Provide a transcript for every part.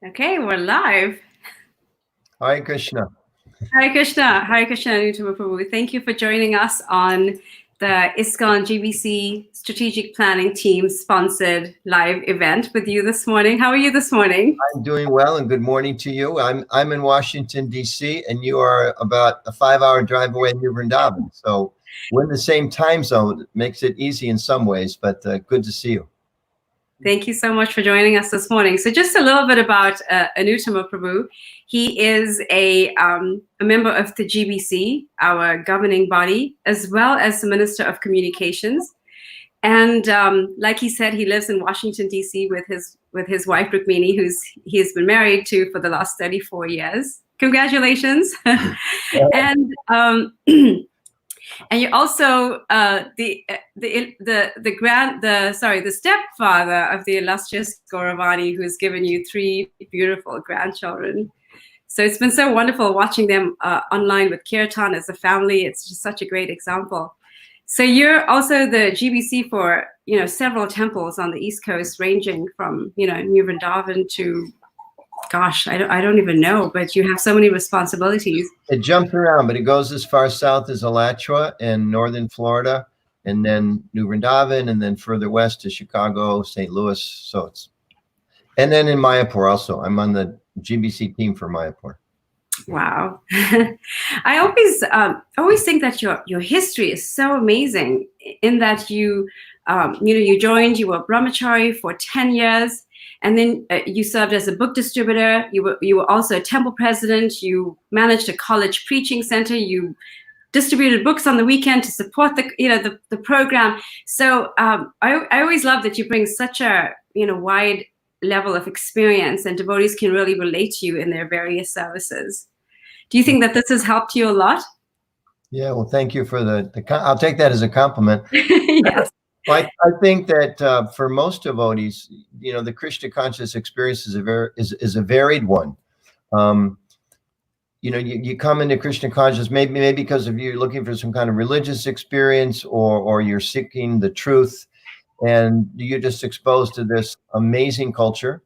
Okay, we're live. Hare Krishna. Hare Krishna. Hare Krishna, Anutama Prabhu. Thank you for joining us on the ISKCON GBC Strategic Planning Team sponsored live event with you this morning. How are you this morning? I'm doing well, and good morning to you. I'm in Washington, D.C., and you are about a 5-hour drive away near Vrindavan. So we're in the same time zone. It makes it easy in some ways, but good to see you. Thank you so much for joining us this morning. So just a little bit about Anutama Prabhu. He is a member of the GBC, our governing body, as well as the Minister of Communications. And like he said, he lives in Washington, D.C. with his wife, Rukmini, who he's been married to for the last 34 years. Congratulations. And you're also the stepfather of the illustrious Gauravani, who's given you 3 beautiful grandchildren. So it's been so wonderful watching them online with Kirtan as a family. It's just such a great example. So you're also the GBC for several temples on the East Coast, ranging from New Vrindavan to, gosh, I don't even know, but you have so many responsibilities. It jumps around, but it goes as far south as Alachua in northern Florida, and then New Vrindavan, and then further west to Chicago, St. Louis. So and then in Mayapur also. I'm on the GBC team for Mayapur. Wow. I always think that your history is so amazing in that you joined, you were brahmachari for 10 years, and then you served as a book distributor. You were also a temple president. You managed a college preaching center. You distributed books on the weekend to support the program. So I always love that you bring such a wide level of experience, and devotees can really relate to you in their various services. Do you think that this has helped you a lot? Yeah, well, thank you for I'll take that as a compliment. Yes. I think that for most devotees, the Krishna conscious experience is a varied one. You come into Krishna consciousness maybe because of you looking for some kind of religious experience, or you're seeking the truth, and you're just exposed to this amazing culture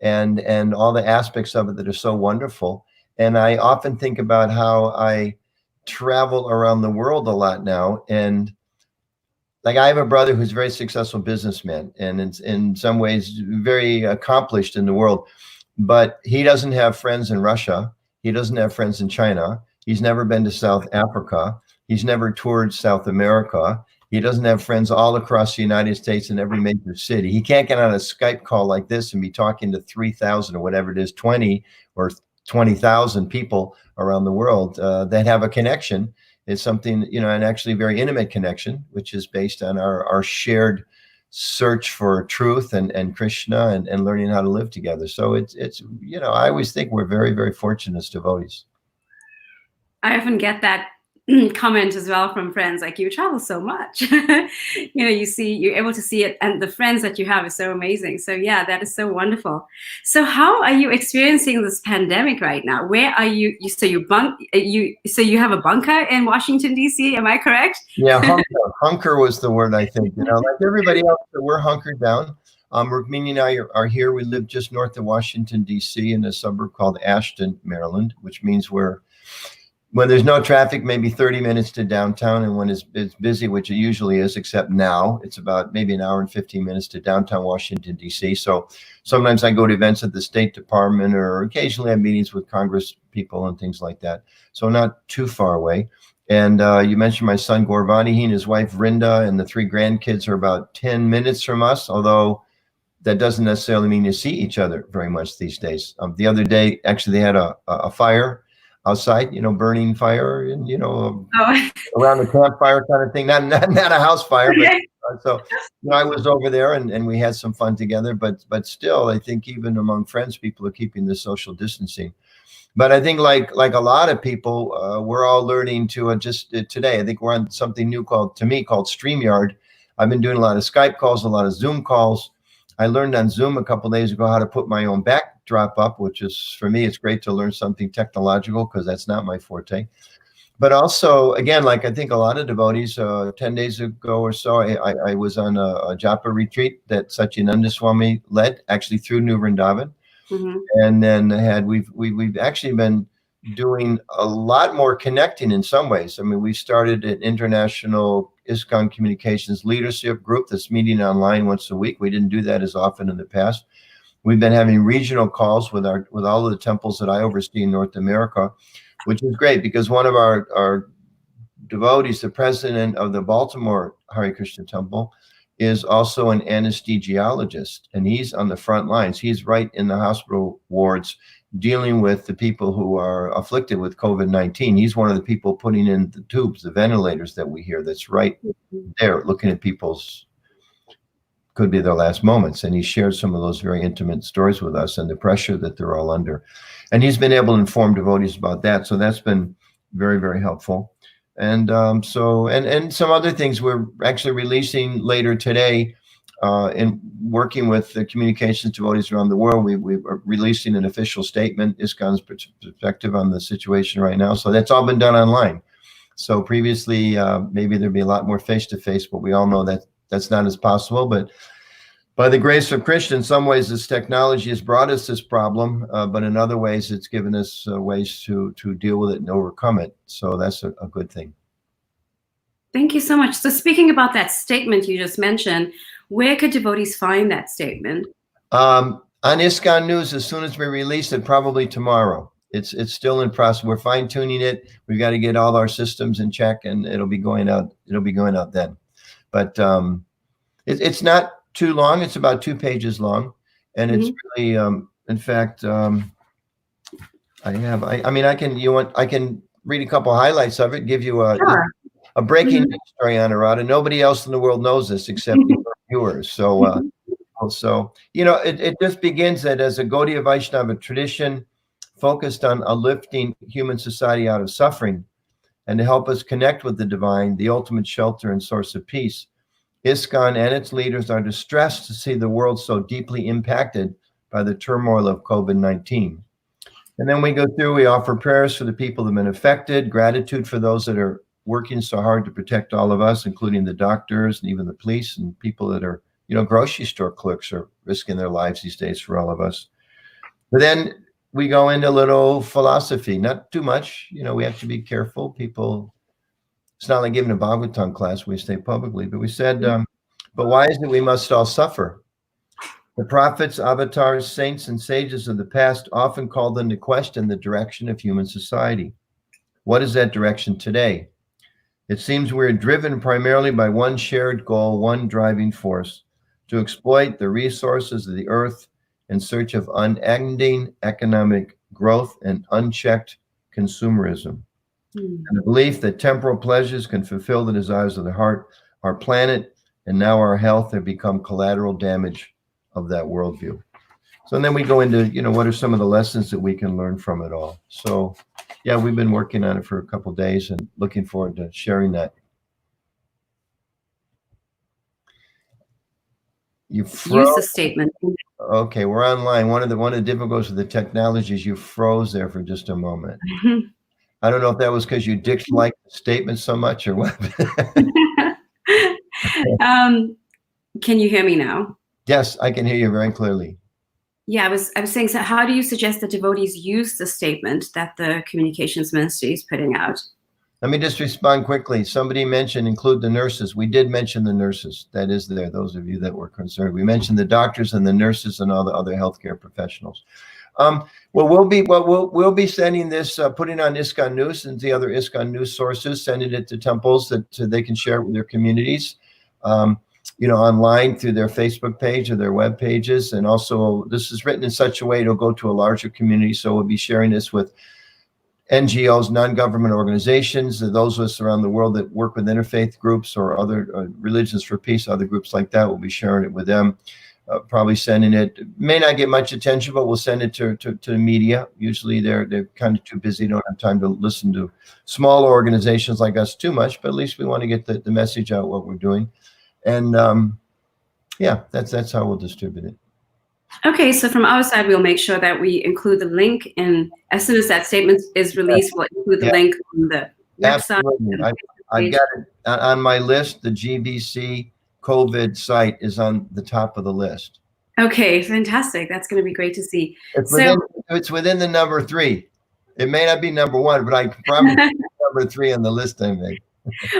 and all the aspects of it that are so wonderful. And I often think about how I travel around the world a lot now, and like I have a brother who's a very successful businessman and in some ways very accomplished in the world, but he doesn't have friends in Russia. He doesn't have friends in China. He's never been to South Africa. He's never toured South America. He doesn't have friends all across the United States in every major city. He can't get on a Skype call like this and be talking to 3,000 or whatever it is, 20 or 20,000 people around the world that have a connection. It's something, an actually very intimate connection, which is based on our shared search for truth and Krishna and learning how to live together. So it's I always think we're very, very fortunate as devotees. I often get that comment as well from friends, like, you travel so much. You're able to see it, and the friends that you have is so amazing. So yeah, that is so wonderful. So how are you experiencing this pandemic right now? Where are you? So you have a bunker in Washington, D.C. Am I correct? Yeah, hunker was the word, I think. Like everybody else, we're hunkered down. Rukmini and I are here. We live just north of Washington, D.C. in a suburb called Ashton, Maryland, which means when there's no traffic, maybe 30 minutes to downtown, and when it's busy, which it usually is, except now, it's about maybe an hour and 15 minutes to downtown Washington, D.C. So sometimes I go to events at the State Department, or occasionally I have meetings with Congress people and things like that. So not too far away. And you mentioned my son Gauravani. He and his wife Vrinda and the 3 grandkids are about 10 minutes from us, although that doesn't necessarily mean you see each other very much these days. The other day, actually, they had a fire outside, burning fire, and around the campfire kind of thing. Not a house fire, but so I was over there and we had some fun together. But still, I think even among friends, people are keeping the social distancing. But I think like a lot of people, we're all learning to just today. I think we're on something new called StreamYard. I've been doing a lot of Skype calls, a lot of Zoom calls. I learned on Zoom a couple of days ago how to put my own backdrop up, which is, for me, it's great to learn something technological because that's not my forte. But also, again, like I think a lot of devotees, 10 days ago or so, I was on a japa retreat that Satyananda Swami led, actually through New Vrindavan. Mhm. And then we've actually been doing a lot more connecting in some ways. I mean, we started an international ISKCON communications leadership group that's meeting online once a week. We didn't do that as often in the past. We've been having regional calls with all of the temples that I oversee in North America, which is great because one of our devotees, the president of the Baltimore Hare Krishna Temple, is also an anesthesiologist, and he's on the front lines. He's right in the hospital wards dealing with the people who are afflicted with COVID-19. He's one of the people putting in the tubes, the ventilators that we hear, that's right there looking at people's, could be their last moments. And he shared some of those very intimate stories with us and the pressure that they're all under. And he's been able to inform devotees about that. So that's been very, very helpful. And and some other things we're actually releasing later today in working with the communications devotees around the world. We are releasing an official statement, ISKCON's perspective on the situation right now. So that's all been done online. So previously, maybe there'd be a lot more face-to-face, but we all know that that's not as possible. But by the grace of Krishna, in some ways, this technology has brought us this problem, but in other ways, it's given us ways to deal with it and overcome it. So that's a good thing. Thank you so much. So speaking about that statement you just mentioned, where could devotees find that statement? On ISKCON News, as soon as we release it, probably tomorrow. It's still in process. We're fine-tuning it. We've got to get all our systems in check, and it'll be going out. It'll be going out then. But it's not too long. It's about 2 pages long, and it's really, in fact, I can read a couple highlights of it, give you a breaking news story on Arata. Nobody else in the world knows this except your viewers. So, it just begins that as a Gaudiya Vaishnava tradition focused on uplifting human society out of suffering and to help us connect with the divine, the ultimate shelter and source of peace, ISKCON and its leaders are distressed to see the world so deeply impacted by the turmoil of COVID-19. And then we go through, we offer prayers for the people that have been affected, gratitude for those that are working so hard to protect all of us, including the doctors and even the police and people that are, grocery store clerks are risking their lives these days for all of us. But then we go into a little philosophy, not too much. We have to be careful. People, it's not like giving a Bhagavatam class, we say publicly, but we said, but why is it we must all suffer? The prophets, avatars, saints, and sages of the past often called into question the direction of human society. What is that direction today? It seems we're driven primarily by one shared goal, one driving force, to exploit the resources of the earth in search of unending economic growth and unchecked consumerism. And the belief that temporal pleasures can fulfill the desires of the heart, our planet, and now our health have become collateral damage of that worldview. So and then we go into, what are some of the lessons that we can learn from it all. So yeah, we've been working on it for a couple of days and looking forward to sharing that. You froze. Use the statement. Okay, we're online. One of the difficulties with the technology is you froze there for just a moment. I don't know if that was because you disliked the statement so much or what. Can you hear me now? Yes, I can hear you very clearly. Yeah, I was saying, so how do you suggest that devotees use the statement that the communications ministry is putting out? Let me just respond quickly. Somebody mentioned include the nurses. We did mention the nurses. That is there, those of you that were concerned. We mentioned the doctors and the nurses and all the other healthcare professionals. We'll be sending this, putting on ISKCON News and the other ISKCON News sources, sending it to temples that they can share it with their communities, online through their Facebook page or their web pages. And also this is written in such a way it'll go to a larger community. So we'll be sharing this with NGOs, non-government organizations, those of us around the world that work with interfaith groups or other religions for peace, other groups like that. We'll be sharing it with them. Probably sending it. May not get much attention, but we'll send it to the media. Usually they're kind of too busy, don't have time to listen to small organizations like us too much, but at least we want to get the message out what we're doing. And yeah, that's how we'll distribute it. Okay, so from our side, we'll make sure that we include the link, and as soon as that statement is released, we'll include the link on the website. Absolutely. I've got it on my list. The GBC COVID site is on the top of the list. Okay, fantastic. That's going to be great to see. It's within the number 3. It may not be number 1, but I promise number 3 on the list I made.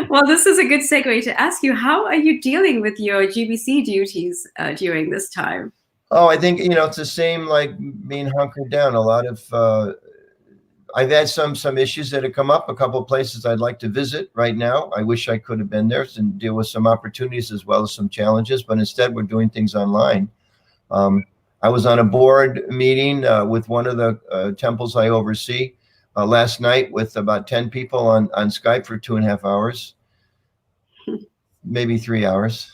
Well, this is a good segue to ask you, how are you dealing with your GBC duties during this time? Oh, I think, it's the same like being hunkered down. A lot of, I've had some issues that have come up, a couple of places I'd like to visit right now. I wish I could have been there and deal with some opportunities as well as some challenges, but instead we're doing things online. I was on a board meeting with one of the temples I oversee last night with about 10 people on Skype for 2.5 hours, maybe 3 hours.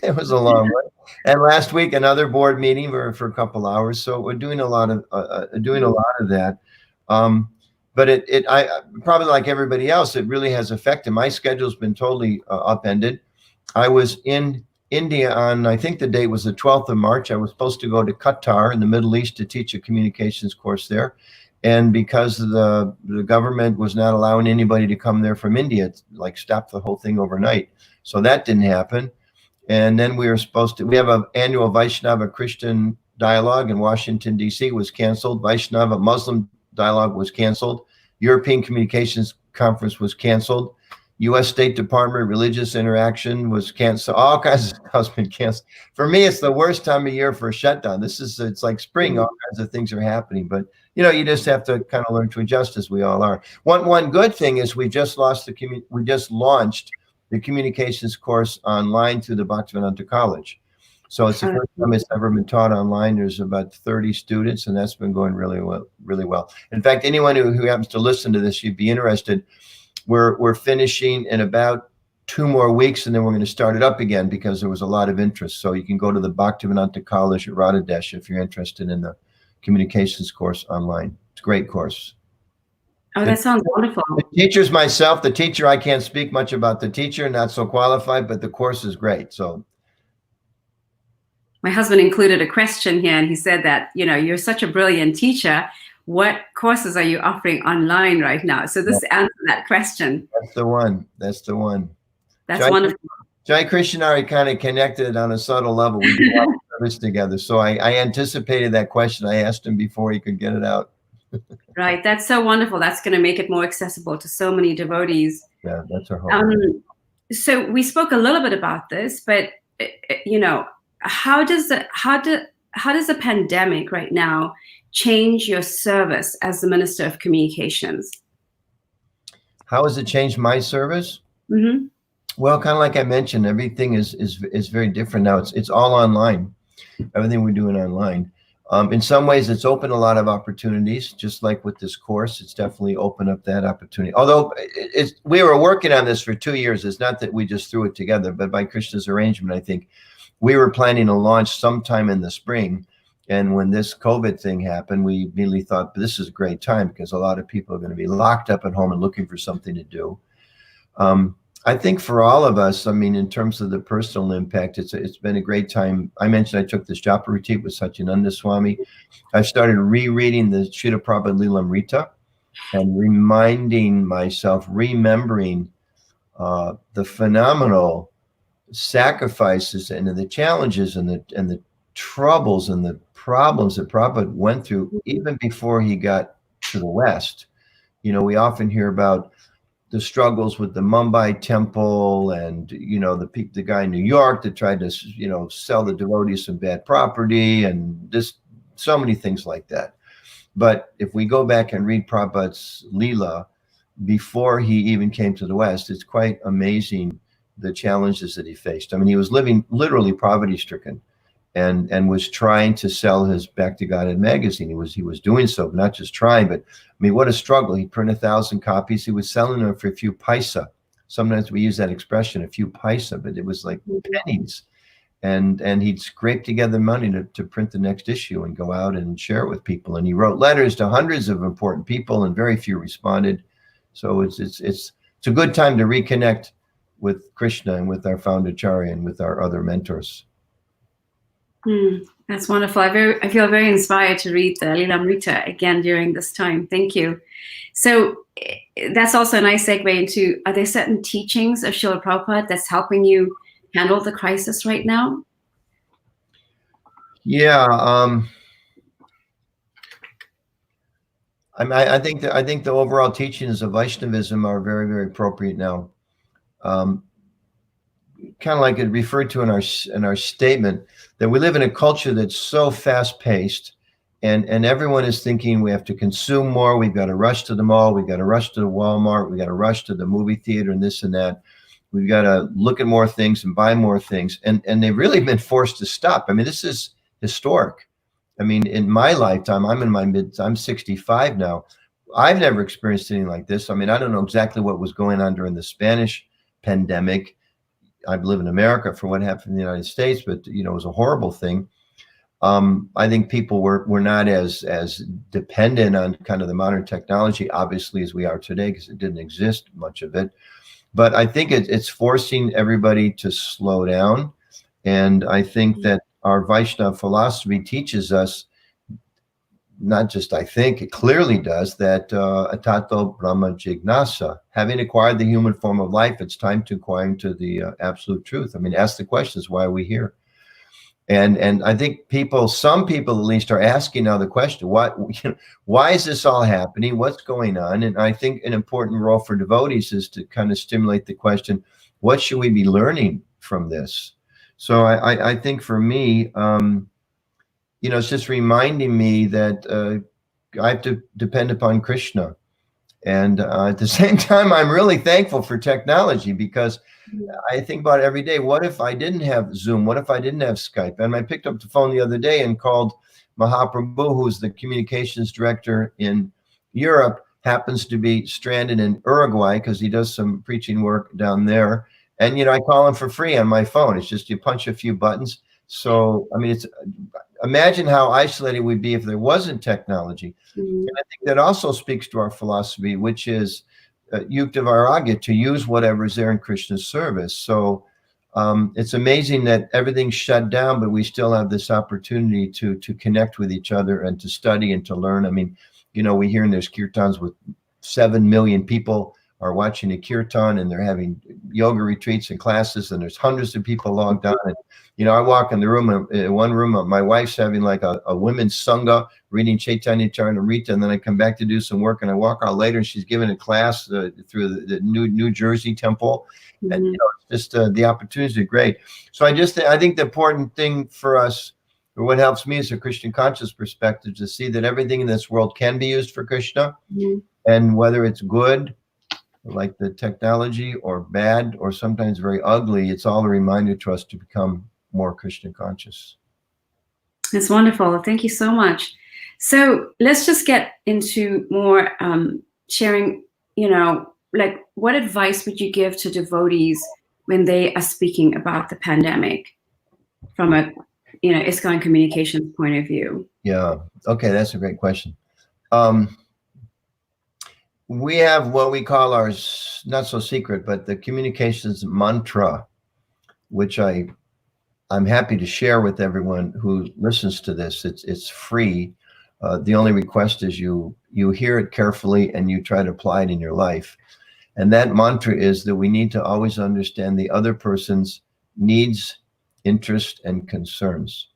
It was a long one. And last week, another board meeting for a couple hours. So we're doing a lot of that. But I probably like everybody else, it really has affected. My schedule's been totally upended. I was in India on, I think the date was the 12th of March. I was supposed to go to Qatar in the Middle East to teach a communications course there. And because the government was not allowing anybody to come there from India, it like stopped the whole thing overnight. So that didn't happen. And then we have an annual Vaishnava Christian dialogue in Washington, D.C. was canceled. Vaishnava Muslim dialogue was canceled. European Communications Conference was canceled. U.S. State Department Religious Interaction was canceled. All kinds of stuff's been canceled. For me, it's the worst time of year for a shutdown. It's like spring. All kinds of things are happening, but you just have to kind of learn to adjust, as we all are. One good thing is we just launched the communications course online through the Bhaktivedanta College. So it's the first time it's ever been taught online. There's about 30 students, and that's been going really well. In fact, anyone who happens to listen to this, you'd be interested. We're finishing in about 2 more weeks, and then we're going to start it up again because there was a lot of interest. So you can go to the Bhaktivedanta College at Radhadesh if you're interested in the communications course online. It's a great course. Oh, that sounds wonderful. The teacher's myself. The teacher, I can't speak much about the teacher, not so qualified, but the course is great. So my husband included a question here, and he said that, you're such a brilliant teacher. What courses are you offering online right now? So this answers that question. That's the one. That's wonderful. Jai Krishna and I kind of connected on a subtle level. We do a lot of service together. So I anticipated that question. I asked him before he could get it out. Right. That's so wonderful. That's going to make it more accessible to so many devotees. Yeah, that's our hope. So we spoke a little bit about this, but how does the pandemic right now change your service as the Minister of Communications? How has it changed my service? Mm-hmm. Well, kind of like I mentioned, everything is very different now. It's all online. Everything we're doing online. In some ways, it's opened a lot of opportunities, just like with this course. It's definitely opened up that opportunity. Although we were working on this for 2 years. It's not that we just threw it together, but by Krishna's arrangement, I think we were planning to launch sometime in the spring. And when this COVID thing happened, we immediately thought, this is a great time because a lot of people are going to be locked up at home and looking for something to do. I think for all of us, in terms of the personal impact, it's been a great time. I mentioned I took this japa retreat with Satyananda Swami. I started rereading the Srila Prabhupada Lilamrita and remembering the phenomenal sacrifices and the challenges and the troubles and the problems that Prabhupada went through even before he got to the West. We often hear about the struggles with the Mumbai temple and, the guy in New York that tried to, sell the devotees some bad property and so many things like that. But if we go back and read Prabhupada's Leela before he even came to the West, it's quite amazing the challenges that he faced. He was living literally poverty-stricken and was trying to sell his Back to Godhead magazine. He was doing so, but not just trying, but what a struggle. He printed 1,000 copies. He was selling them for a few paisa. Sometimes we use that expression, a few paisa, but it was like pennies. And he'd scrape together money to print the next issue and go out and share it with people. And he wrote letters to hundreds of important people and very few responded. So it's a good time to reconnect with Krishna and with our founder Acharya and with our other mentors. That's wonderful. I feel very inspired to read the Lilamrita again during this time. Thank you. So that's also a nice segue into, are there certain teachings of Srila Prabhupada that's helping you handle the crisis right now? Yeah. I think the overall teachings of Vaishnavism are very, very appropriate now. Um, Kind of like it referred to in our statement, that we live in a culture that's so fast paced, and everyone is thinking we have to consume more. We've got to rush to the mall. We've got to rush to the Walmart. We've got to rush to the movie theater and this and that. We've got to look at more things and buy more things, and they've really been forced to stop. I mean, this is historic. I mean, in my lifetime, I'm 65 now. I've never experienced anything like this. I mean, I don't know exactly what was going on during the Spanish pandemic. I've lived in America for what happened in the United States, but it was a horrible thing. I think people were not as dependent on kind of the modern technology, obviously, as we are today, because it didn't exist much of it. But I think it's forcing everybody to slow down, and I think that our Vaishnava philosophy teaches us, not just I think, it clearly does, that atato brahma jignasa, having acquired the human form of life, it's time to inquire into the absolute truth. I mean, ask the questions, why are we here? And I think some people at least are asking now the question, why is this all happening? What's going on? And I think an important role for devotees is to kind of stimulate the question, what should we be learning from this? So I think for me, it's just reminding me that I have to depend upon Krishna. And at the same time, I'm really thankful for technology, because I think about it every day. What if I didn't have Zoom? What if I didn't have Skype? And I picked up the phone the other day and called Mahaprabhu, who's the communications director in Europe, happens to be stranded in Uruguay because he does some preaching work down there. And, I call him for free on my phone. It's just you punch a few buttons. So, I mean, imagine how isolated we'd be if there wasn't technology. And I think that also speaks to our philosophy, which is yukta vairagya, to use whatever is there in Krishna's service. So it's amazing that everything's shut down, but we still have this opportunity to connect with each other and to study and to learn. I mean, we hear there's kirtans with 7 million people are watching a kirtan, and they're having yoga retreats and classes, and there's hundreds of people logged on. And I walk in the room, in one room, my wife's having like a women's sangha reading Chaitanya Charitamrita, and then I come back to do some work, and I walk out later, and she's giving a class through the New Jersey temple. And it's just the opportunities are great. So I think the important thing for us, or what helps me as a Christian conscious perspective, to see that everything in this world can be used for Krishna, and whether it's good, like the technology, or bad, or sometimes very ugly, it's all a reminder to us to become more Christian conscious. That's wonderful. Thank you so much. So let's just get into more sharing, like, what advice would you give to devotees when they are speaking about the pandemic from a, ISKCON communications point of view? Yeah. Okay. That's a great question. We have what we call our, not so secret, but the communications mantra, which I'm happy to share with everyone who listens to this. It's free. The only request is you hear it carefully and you try to apply it in your life. And that mantra is that we need to always understand the other person's needs, interests, and concerns.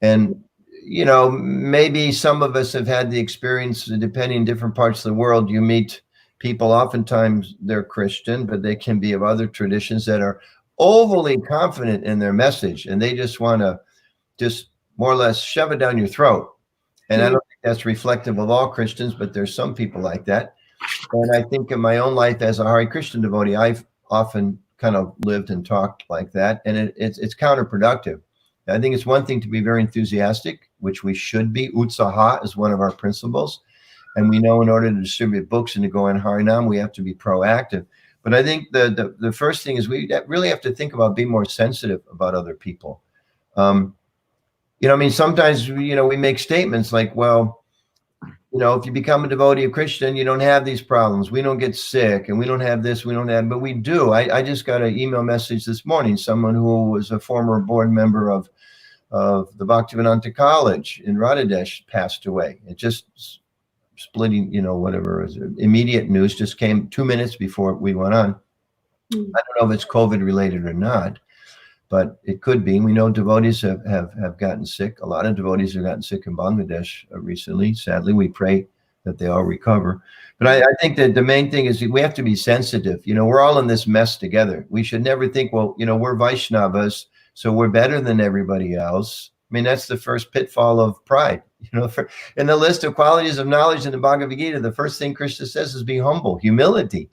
And maybe some of us have had the experience, depending on different parts of the world, you meet people, oftentimes they're Christian, but they can be of other traditions, that are overly confident in their message, and they just want to just more or less shove it down your throat. And I don't think that's reflective of all Christians, but there's some people like that. And I think in my own life as a Hare Krishna devotee, I've often kind of lived and talked like that, and it's counterproductive. I think it's one thing to be very enthusiastic, which we should be. Utsaha is one of our principles. And we know in order to distribute books and to go in Harinam, we have to be proactive. But I think the first thing is we really have to think about being more sensitive about other people. Sometimes, we make statements like, well, if you become a devotee of Krishna, you don't have these problems. We don't get sick, and we don't have this, we don't have, but we do. I just got an email message this morning. Someone who was a former board member of the Bhaktivedanta College in Radhadesh passed away. It just splitting, whatever is immediate news, just came 2 minutes before we went on. I don't know if it's COVID related or not, but it could be. We know devotees have gotten sick. A lot of devotees have gotten sick in Bangladesh recently. Sadly, we pray that they all recover. But I think that the main thing is we have to be sensitive. We're all in this mess together. We should never think, well, we're Vaishnavas, so we're better than everybody else. I mean, that's the first pitfall of pride. In the list of qualities of knowledge in the Bhagavad Gita, the first thing Krishna says is be humble, humility.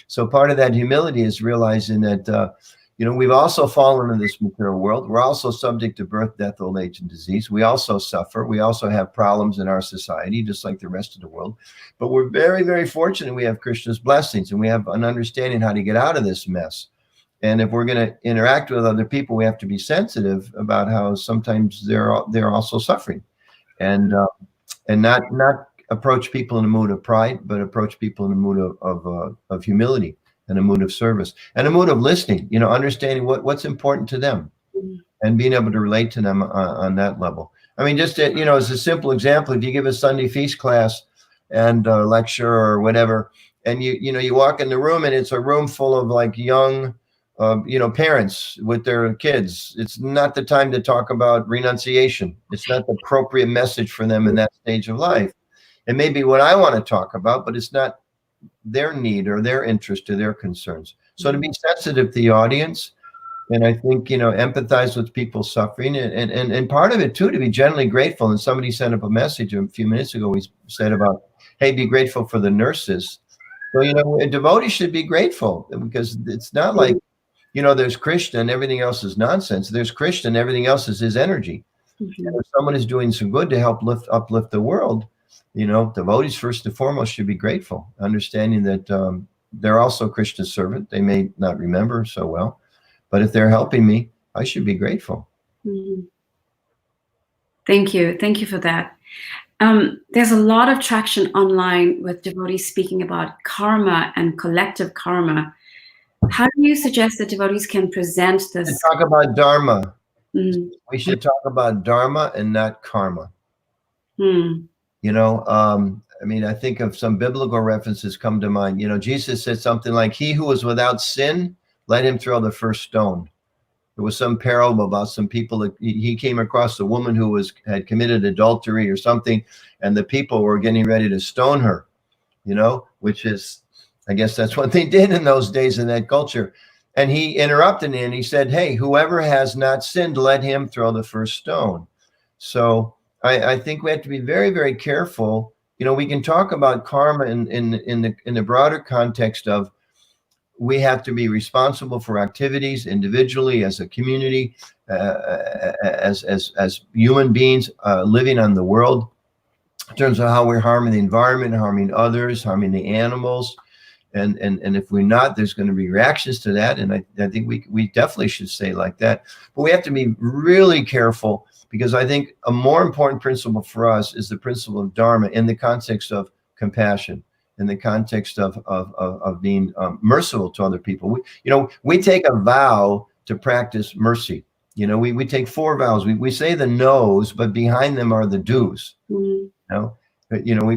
So part of that humility is realizing that, we've also fallen in this material world. We're also subject to birth, death, old age, and disease. We also suffer. We also have problems in our society, just like the rest of the world. But we're very, very fortunate we have Krishna's blessings, and we have an understanding how to get out of this mess. And if we're going to interact with other people, we have to be sensitive about how sometimes they're also suffering, and not approach people in a mood of pride, but approach people in a mood of humility, and a mood of service, and a mood of listening, understanding what's important to them, and being able to relate to them on that level. I mean, just as a simple example, if you give a Sunday feast class and lecture or whatever, and you walk in the room and it's a room full of like young parents with their kids, it's not the time to talk about renunciation. It's not the appropriate message for them in that stage of life. It may be what I want to talk about, but it's not their need or their interest or their concerns. So to be sensitive to the audience, and I think, empathize with people suffering, and part of it too, to be genuinely grateful. And somebody sent up a message a few minutes ago, we said about, hey, be grateful for the nurses. So, a devotee should be grateful, because it's not like, there's Krishna and everything else is nonsense. There's Krishna and everything else is his energy. Mm-hmm. And if someone is doing some good to help uplift the world, devotees first and foremost should be grateful, understanding that they're also Krishna's servant. They may not remember so well, but if they're helping me, I should be grateful. Mm-hmm. Thank you for that. There's a lot of traction online with devotees speaking about karma and collective karma. How do you suggest that devotees can present this? We talk about dharma. Mm-hmm. We should talk about dharma and not karma. Mm. I mean, I think of some biblical references come to mind. Jesus said something like, he who was without sin, let him throw the first stone. There was some parable about some people that he came across a woman who had committed adultery or something, and the people were getting ready to stone her, which is, I guess that's what they did in those days in that culture. And he interrupted and he said, hey, whoever has not sinned, let him throw the first stone. So I think we have to be very, very careful. We can talk about karma in the broader context of, we have to be responsible for activities individually, as a community, as human beings living on the world, in terms of how we're harming the environment, harming others, harming the animals. And if we're not, there's going to be reactions to that. And I think we definitely should say like that. But we have to be really careful, because I think a more important principle for us is the principle of dharma in the context of compassion, in the context of being merciful to other people. We take a vow to practice mercy. We take 4 vows. We say the no's, but behind them are the do's. Mm-hmm.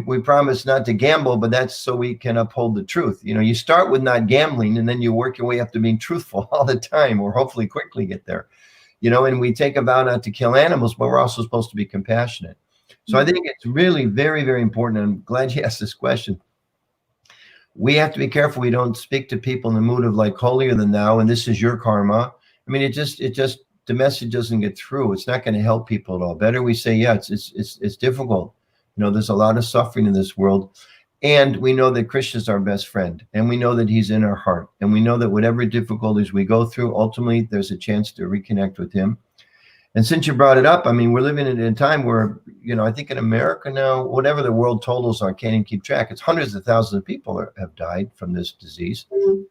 We promise not to gamble, but that's so we can uphold the truth. You start with not gambling, and then you work your way up to being truthful all the time, or hopefully quickly get there. And we take a vow not to kill animals, but we're also supposed to be compassionate. So I think it's really very, very important. I'm glad you asked this question. We have to be careful we don't speak to people in the mood of like holier than thou, and this is your karma. I mean, it just the message doesn't get through. It's not going to help people at all. Better we say, yeah, it's difficult. There's a lot of suffering in this world, and we know that Krishna is our best friend, and we know that he's in our heart, and we know that whatever difficulties we go through, ultimately there's a chance to reconnect with him. And since you brought it up, I mean, we're living in a time where, I think in America now, whatever the world totals are, can't even keep track. It's hundreds of thousands of people have died from this disease. Mm-hmm.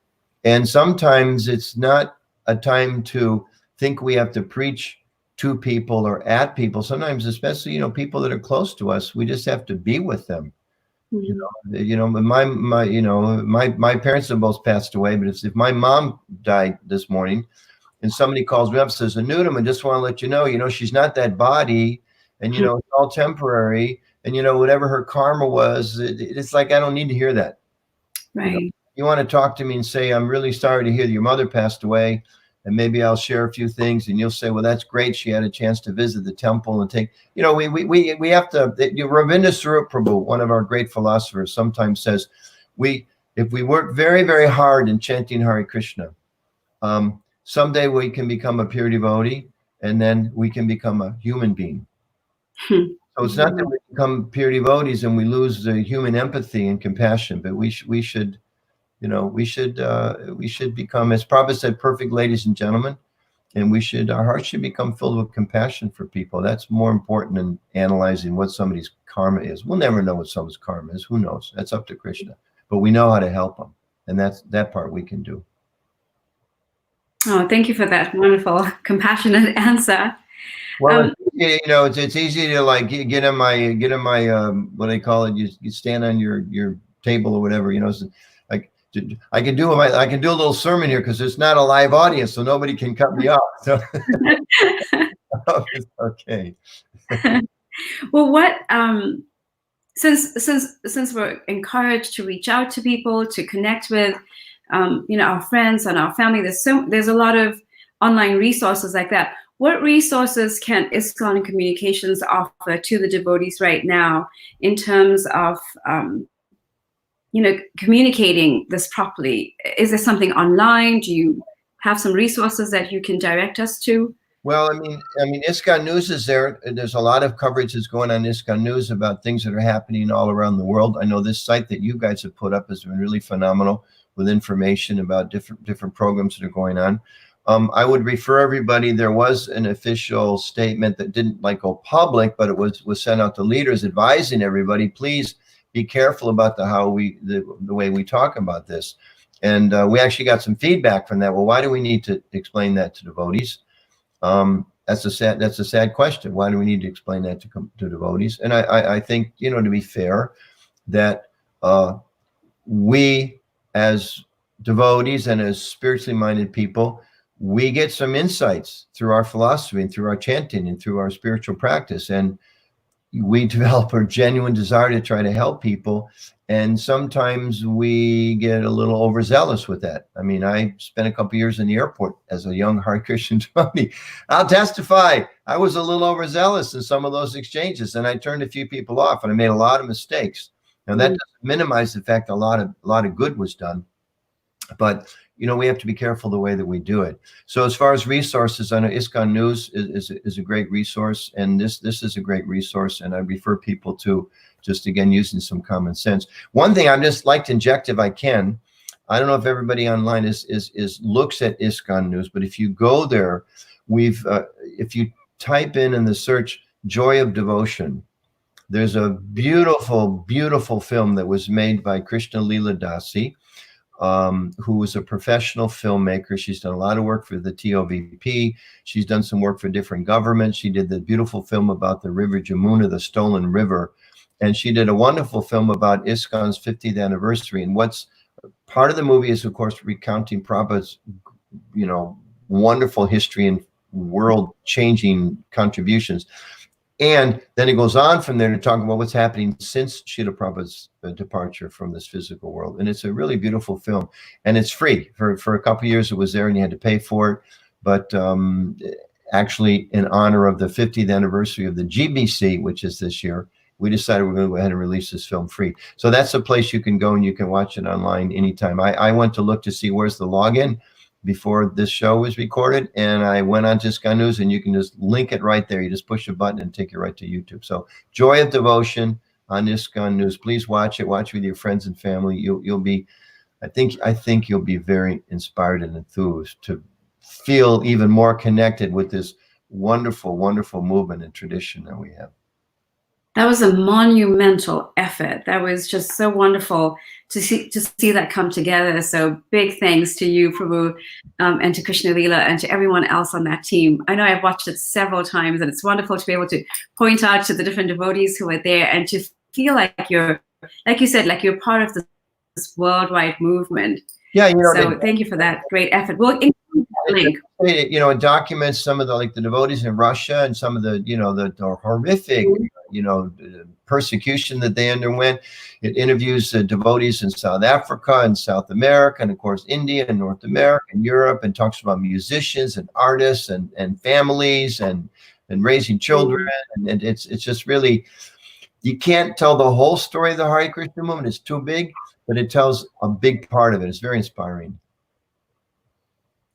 And sometimes it's not a time to think we have to preach to people or at people. Sometimes, especially, people that are close to us, we just have to be with them. Mm-hmm. My parents have both passed away, but if my mom died this morning, and somebody calls me up and says, Anudam, I just want to let you know, she's not that body, and, it's all temporary, and, whatever her karma was, it's like, I don't need to hear that. Right. You want to talk to me and say, I'm really sorry to hear that your mother passed away. and maybe I'll share a few things, and you'll say, well, that's great. She had a chance to visit the temple and take, you know, we have to, Ravinda Sarup Prabhu, one of our great philosophers, sometimes says, if we work very, very hard in chanting Hare Krishna, someday we can become a pure devotee, and then we can become a human being. So it's not that we become pure devotees and we lose the human empathy and compassion, but we should, you know, we should become, as Prabhupada said, perfect ladies and gentlemen, and our hearts should become filled with compassion for people. That's more important than analyzing what somebody's karma is. We'll never know what someone's karma is. Who knows? That's up to Krishna. But we know how to help them, and that part we can do. Oh, thank you for that wonderful, compassionate answer. Well, you know, it's easy to like get in my what do they call it? You stand on your table or whatever, you know. So I can do a little sermon here because it's not a live audience, so nobody can cut me off. So it's okay. Well, what since we're encouraged to reach out to people, to connect with you know, our friends and our family, there's a lot of online resources like that. What resources can ISKCON Communications offer to the devotees right now in terms of you know, communicating this properly? Is there something online? Do you have some resources that you can direct us to? Well, I mean, ISKCON News is there. There's a lot of coverage that's going on ISKCON News about things that are happening all around the world. I know this site that you guys have put up has been really phenomenal with information about different programs that are going on. I would refer everybody. There was an official statement that didn't like go public, but it was sent out to leaders advising everybody, please be careful about the way we talk about this. And we actually got some feedback from that. Well, why do we need to explain that to devotees? That's a sad question. Why do we need to explain that to devotees? And I think, you know, to be fair, that we as devotees and as spiritually minded people, we get some insights through our philosophy and through our chanting and through our spiritual practice. And we develop a genuine desire to try to help people. And sometimes we get a little overzealous with that. I mean, I spent a couple years in the airport as a young Hare Krishna devotee. I'll testify, I was a little overzealous in some of those exchanges, and I turned a few people off, and I made a lot of mistakes. Now, that doesn't minimize the fact that a lot of good was done, but you know, we have to be careful the way that we do it. So as far as resources, I know ISKCON News is a great resource, and this is a great resource, and I refer people to just, again, using some common sense. One thing I'd just like to inject, if I can, I don't know if everybody online looks at ISKCON News, but if you go there, if you type in the search Joy of Devotion, there's a beautiful, beautiful film that was made by Krishna Leela Dasi, who was a professional filmmaker. She's done a lot of work for the TOVP. She's done some work for different governments. She did the beautiful film about the river Jamuna, the stolen river. And she did a wonderful film about ISKCON's 50th anniversary. And what's part of the movie is, of course, recounting Prabhupada's, you know, wonderful history and world-changing contributions. And then it goes on from there to talk about what's happening since Srila Prabhupada's departure from this physical world. And it's a really beautiful film. And it's free. For a couple of years it was there and you had to pay for it. But actually, in honor of the 50th anniversary of the GBC, which is this year, we decided we're going to go ahead and release this film free. So that's a place you can go and you can watch it online anytime. I went to look to see where's the login before this show was recorded, and I went on to ISKCON News, and you can just link it right there. You just push a button and take you right to YouTube. So Joy of Devotion on ISKCON News. Please watch it. Watch with your friends and family. You'll be, I think you'll be very inspired and enthused to feel even more connected with this wonderful, wonderful movement and tradition that we have. That was a monumental effort. That was just so wonderful to see that come together. So big thanks to you, Prabhu, and to Krishna Leela, and to everyone else on that team. I know I've watched it several times, and it's wonderful to be able to point out to the different devotees who are there and to feel like you're, like you said, like you're part of this worldwide movement. Yeah, you know. So thank you for that great effort. We'll include link. It documents some of the devotees in Russia and some of the the horrific persecution that they underwent. It interviews devotees in South Africa and South America, and of course India and North America and Europe, and talks about musicians and artists and families and raising children. And it's just really, you can't tell the whole story of the Hare Krishna movement. It's too big, but it tells a big part of it. It's very inspiring.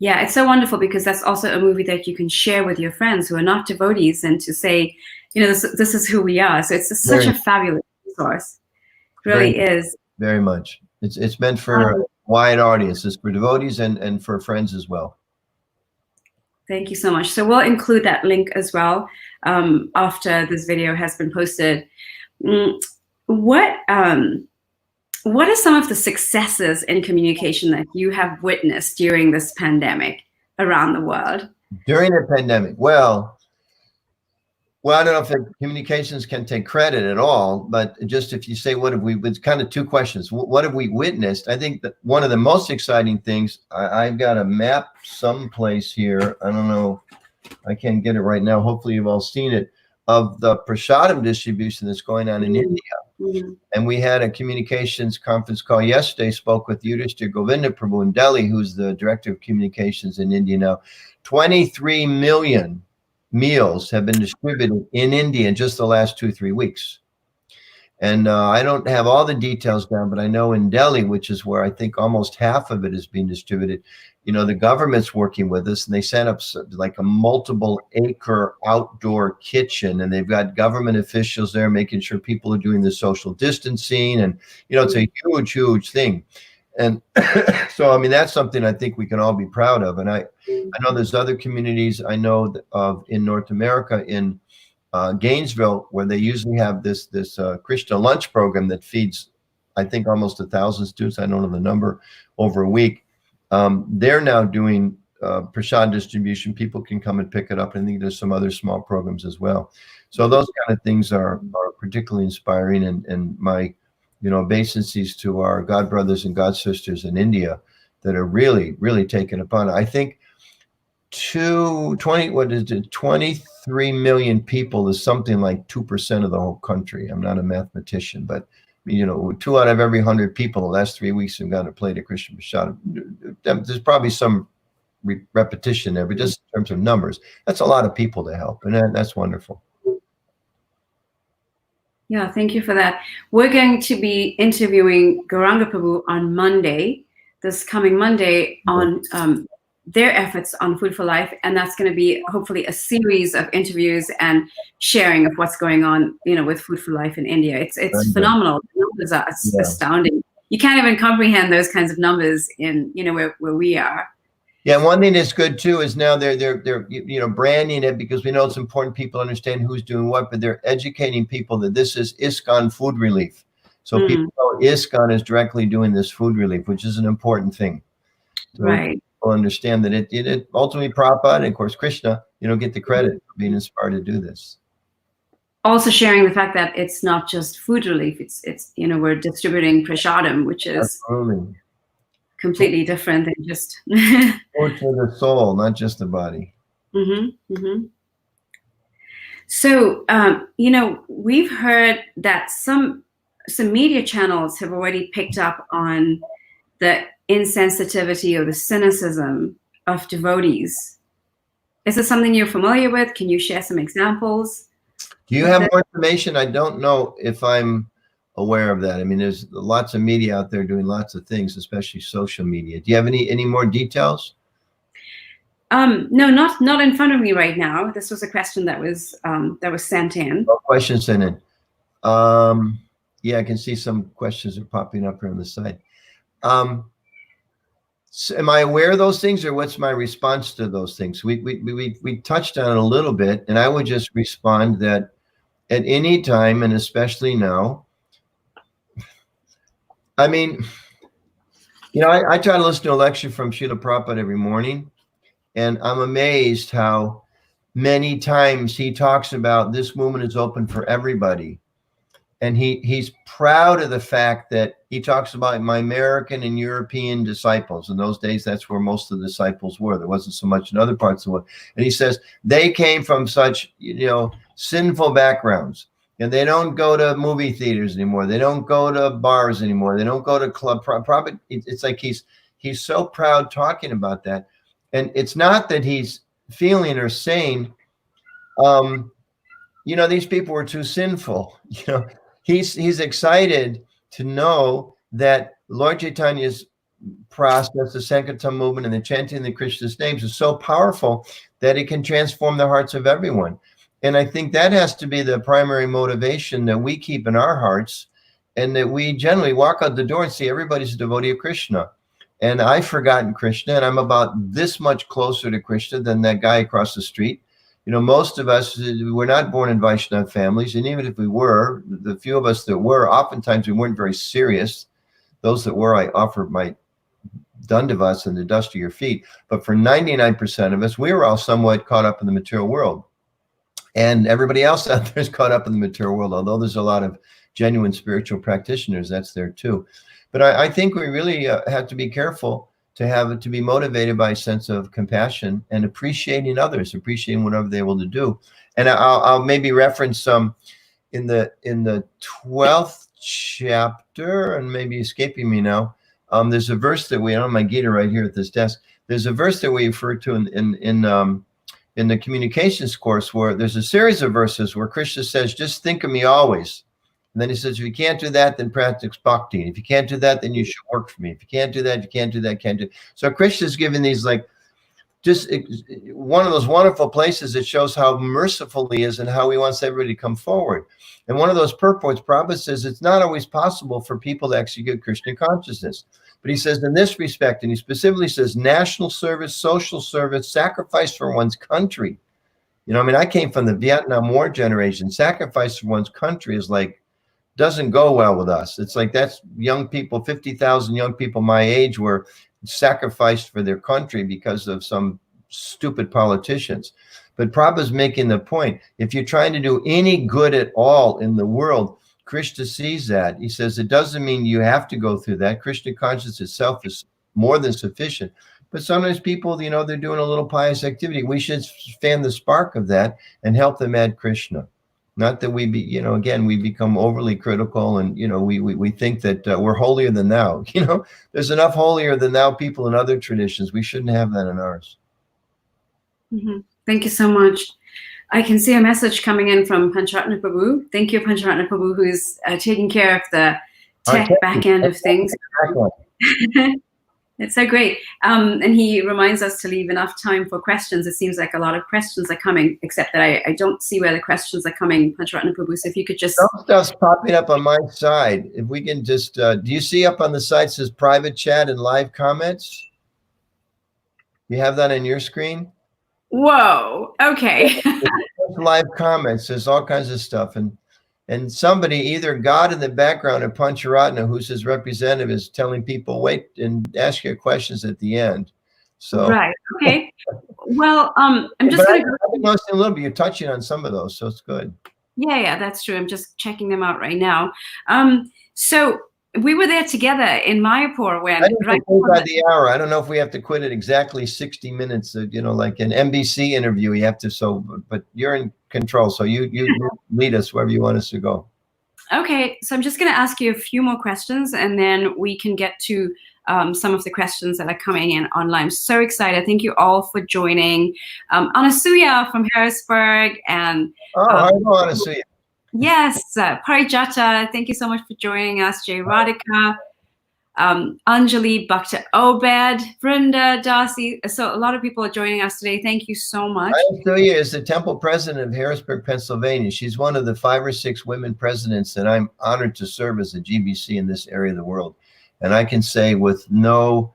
Yeah, it's so wonderful because that's also a movie that you can share with your friends who are not devotees, and to say, this is who we are. So it's such a fabulous resource. It really is. Very much. It's meant for a wide audience. It's for devotees and for friends as well. Thank you so much. So we'll include that link as well after this video has been posted. What are some of the successes in communication that you have witnessed during this pandemic around the world? During the pandemic, well, I don't know if communications can take credit at all, but just if you say, it's kind of two questions. What have we witnessed? I think that one of the most exciting things, I've got a map someplace here. I don't know. I can't get it right now. Hopefully you've all seen it, of the prasadam distribution that's going on in India. And we had a communications conference call yesterday, spoke with Yudhishthir Govinda Prabhu in Delhi, who's the director of communications in India now. 23 million meals have been distributed in India in just the last 2-3 weeks. And I don't have all the details down, but I know in Delhi, which is where I think almost half of it is being distributed, the government's working with us, and they set up like a multiple acre outdoor kitchen, and they've got government officials there making sure people are doing the social distancing, and it's a huge thing. And so, I mean, that's something I think we can all be proud of. And I know there's other communities I know of in North America, in Gainesville, where they usually have this Krishna lunch program that feeds, I think, almost 1,000 students. I don't know the number, over a week. They're now doing prasad distribution. People can come and pick it up. And I think there's some other small programs as well. So those kind of things are particularly inspiring, and my obeisances to our God brothers and God sisters in India that are really taking upon it. I think 23 million people is something like 2% of the whole country. I'm not a mathematician, but 2 out of every 100 people the last 3 weeks have gotten a plate of Krishna Prasad. There's probably some repetition there, but just in terms of numbers, that's a lot of people to help, and that's wonderful. Yeah, thank you for that. We're going to be interviewing Gauranga Prabhu on Monday, this coming Monday, on their efforts on Food for Life, and that's going to be hopefully a series of interviews and sharing of what's going on, with Food for Life in India. It's phenomenal. The numbers are astounding. You can't even comprehend those kinds of numbers in where we are. Yeah, one thing that's good too is now they're branding it, because we know it's important people understand who's doing what, but they're educating people that this is ISKCON food relief. So people know ISKCON is directly doing this food relief, which is an important thing. So right. People understand that it ultimately Prabhupada and of course Krishna, get the credit for being inspired to do this. Also sharing the fact that it's not just food relief. It's we're distributing prasadam, which is completely different than just food for the soul, not just the body. So we've heard that some media channels have already picked up on the insensitivity or the cynicism of devotees. Is this something you're familiar with? Can you share some examples? Do you have more information? I don't know if I'm aware of that. I mean, there's lots of media out there doing lots of things, especially social media. Do you have any more details? No, not in front of me right now. This was a question that was sent in. Oh, question sent in. Yeah, I can see some questions are popping up here on the side. So am I aware of those things, or what's my response to those things? We touched on it a little bit, and I would just respond that at any time, and especially now, I mean, I try to listen to a lecture from Srila Prabhupada every morning, and I'm amazed how many times he talks about this movement is open for everybody. And he's proud of the fact that he talks about my American and European disciples. In those days, that's where most of the disciples were. There wasn't so much in other parts of the world. And he says they came from such, sinful backgrounds. And they don't go to movie theaters anymore. They don't go to bars anymore. They don't go to club. Probably it's like he's so proud talking about that. And it's not that he's feeling or saying, these people were too sinful. He's excited to know that Lord Chaitanya's process, the Sankirtan movement, and the chanting of the Krishna's names is so powerful that it can transform the hearts of everyone. And I think that has to be the primary motivation that we keep in our hearts, and that we generally walk out the door and see everybody's a devotee of Krishna. And I've forgotten Krishna, and I'm about this much closer to Krishna than that guy across the street. Most of us, we're not born in Vaishnava families. And even if we were, the few of us that were, oftentimes we weren't very serious. Those that were, I offered my dandavats and the dust of your feet. But for 99% of us, we were all somewhat caught up in the material world. And everybody else out there is caught up in the material world, although there's a lot of genuine spiritual practitioners, that's there too. But I think we really have to be careful to be motivated by a sense of compassion and appreciating others, appreciating whatever they're able to do. And I'll maybe reference some in the 12th chapter, and maybe escaping me now. There's a verse that we, on my Gita right here at this desk, there's a verse that we refer to in the communications course, where there's a series of verses where Krishna says, just think of me always. And then he says, if you can't do that, then practice bhakti. If you can't do that, then you should work for me. If you can't do that, you can't do that, can't do. So Krishna's giving these, like, just one of those wonderful places that shows how merciful he is and how he wants everybody to come forward. And one of those purports, Prabhupada says, it's not always possible for people to execute Krishna consciousness. But he says, in this respect, and he specifically says, national service, social service, sacrifice for one's country. I came from the Vietnam War generation. Sacrifice for one's country is like, doesn't go well with us. It's like, that's young people, 50,000 young people my age were sacrificed for their country because of some stupid politicians. But Prabhupada's making the point, if you're trying to do any good at all in the world, Krishna sees that. He says it doesn't mean you have to go through that. Krishna consciousness itself is more than sufficient. But sometimes people, they're doing a little pious activity. We should fan the spark of that and help them add Krishna. Not that we be, again, we become overly critical and, we think that we're holier than thou. There's enough holier than thou people in other traditions. We shouldn't have that in ours. Mm-hmm. Thank you so much. I can see a message coming in from Pancharatna Prabhu. Thank you, Pancharatna Prabhu, who is taking care of the tech back end of things. It's so great. And he reminds us to leave enough time for questions. It seems like a lot of questions are coming, except that I don't see where the questions are coming, Pancharatna Prabhu. So if you could just... Some stuff's popping up on my side. If we can just... do you see up on the side says private chat and live comments? You have that on your screen? Whoa. Okay. Live comments. There's all kinds of stuff. And somebody, either God in the background or Pancharatna, who's his representative, is telling people, wait and ask your questions at the end. So right. Okay. Well, I'm just going to go. A little bit. You're touching on some of those, so it's good. Yeah, that's true. I'm just checking them out right now. So we were there together in Mayapur when by the hour. I don't know if we have to quit at exactly 60 minutes. Like an NBC interview, you have to. So, but you're in control. So you lead us wherever you want us to go. Okay, so I'm just going to ask you a few more questions, and then we can get to some of the questions that are coming in online. I'm so excited. Thank you all for joining. Anasuya from Harrisburg and hi, Anasuya. Yes, Parijata, thank you so much for joining us. Jay Radhika, Anjali, Bhakta Obed, Vrinda, Darcy. So a lot of people are joining us today. Thank you so much. Anasuya is the temple president of Harrisburg, Pennsylvania. She's one of the 5 or 6 women presidents that I'm honored to serve as a GBC in this area of the world. And I can say with no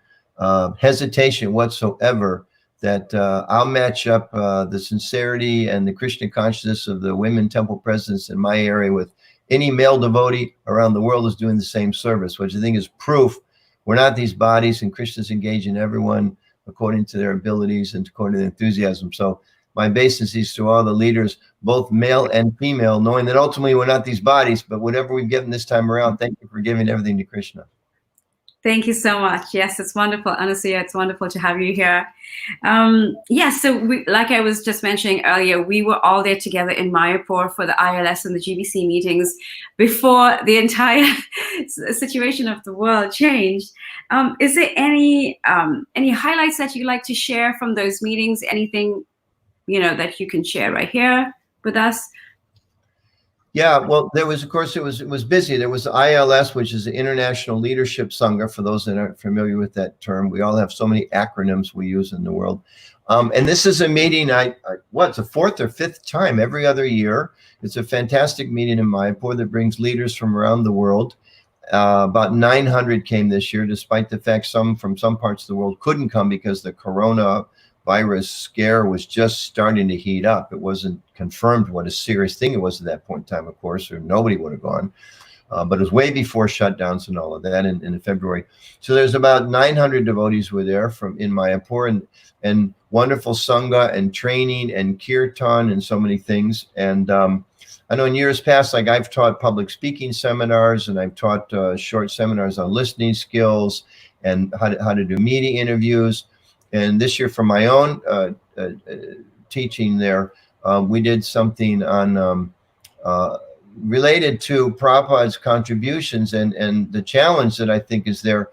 hesitation whatsoever that I'll match up the sincerity and the Krishna consciousness of the women temple presidents in my area with any male devotee around the world is doing the same service, which I think is proof we're not these bodies, and Krishna's engaging everyone according to their abilities and according to their enthusiasm. So my obeisances to all the leaders, both male and female, knowing that ultimately we're not these bodies, but whatever we've given this time around, thank you for giving everything to Krishna. Thank you so much. Yes, it's wonderful. Anastasia, it's wonderful to have you here. So like I was just mentioning earlier, we were all there together in Mayapur for the ILS and the GBC meetings before the entire situation of the world changed. Is there any highlights that you'd like to share from those meetings? Anything, that you can share right here with us? Yeah, well, there was, of course, it was busy. There was the ILS, which is the International Leadership Sangha, for those that aren't familiar with that term. We all have so many acronyms we use in the world. And this is a meeting, it's the fourth or fifth time every other year. It's a fantastic meeting in Mayapur that brings leaders from around the world. About 900 came this year, despite the fact some from some parts of the world couldn't come because the coronavirus scare was just starting to heat up. It wasn't confirmed what a serious thing it was at that point in time, of course, or nobody would have gone. But it was way before shutdowns and all of that in February. So there's about 900 devotees were there in Mayapur, and wonderful sangha and training and kirtan and so many things. And I know in years past, like I've taught public speaking seminars, and I've taught short seminars on listening skills and how to do media interviews. And this year, for my own teaching there, we did something on related to Prabhupada's contributions and the challenge that I think is there.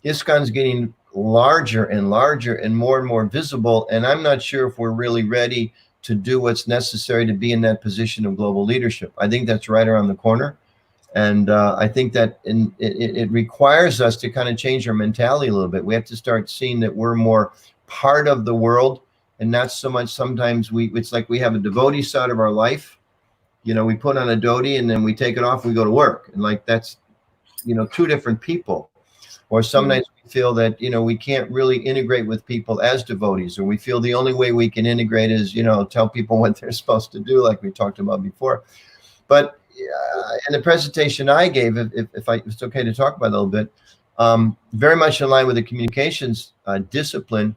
ISKCON's getting larger and larger and more visible, and I'm not sure if we're really ready to do what's necessary to be in that position of global leadership. I think that's right around the corner. And I think that it requires us to kind of change our mentality a little bit. We have to start seeing that we're more part of the world and not so much sometimes it's like we have a devotee side of our life. We put on a dhoti and then we take it off, we go to work. And like that's, two different people. Or sometimes we feel that, we can't really integrate with people as devotees, or we feel the only way we can integrate is, tell people what they're supposed to do, like we talked about before. But in the presentation I gave, if it's okay to talk about it a little bit, very much in line with the communications discipline,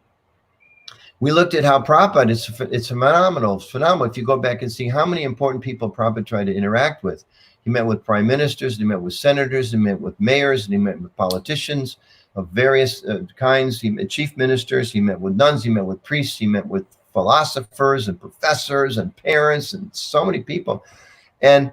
we looked at how Prabhupada, it's phenomenal. If you go back and see how many important people Prabhupada tried to interact with. He met with prime ministers, he met with senators, he met with mayors, and he met with politicians of various kinds. He met chief ministers, he met with nuns, he met with priests, he met with philosophers and professors and parents and so many people. And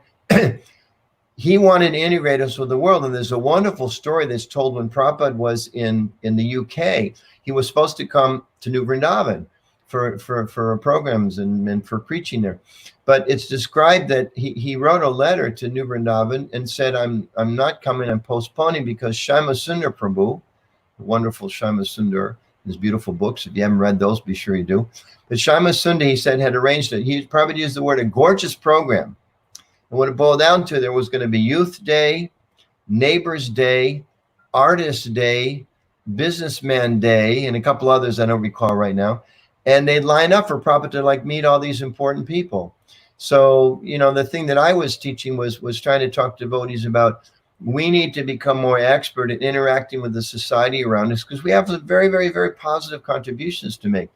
he wanted to integrate us with the world. And there's a wonderful story that's told when Prabhupada was in the UK. He was supposed to come to New Vrindavan for programs and for preaching there. But it's described that he wrote a letter to New Vrindavan and said, I'm not coming, I'm postponing because Shyama Sundar Prabhu, the wonderful Shyama Sundar, his beautiful books, if you haven't read those, be sure you do. But Shyama Sundar, he said, had arranged it. He probably used the word a gorgeous program. And what it boiled down to, there was going to be Youth Day, Neighbors Day, Artist Day, Businessman Day, and a couple others I don't recall right now. And they'd line up for Prabhupada to meet all these important people. So, the thing that I was teaching was trying to talk to devotees about, we need to become more expert at interacting with the society around us because we have very, very, very positive contributions to make.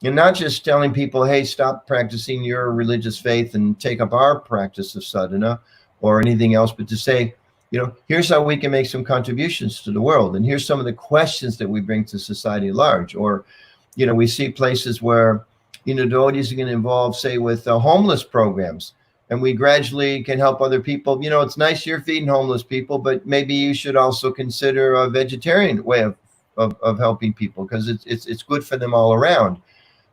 And not just telling people, hey, stop practicing your religious faith and take up our practice of sadhana or anything else, but to say, here's how we can make some contributions to the world. And here's some of the questions that we bring to society at large. Or, we see places where, devotees are going to involve, say, with homeless programs. And we gradually can help other people. It's nice you're feeding homeless people, but maybe you should also consider a vegetarian way of helping people because it's good for them all around.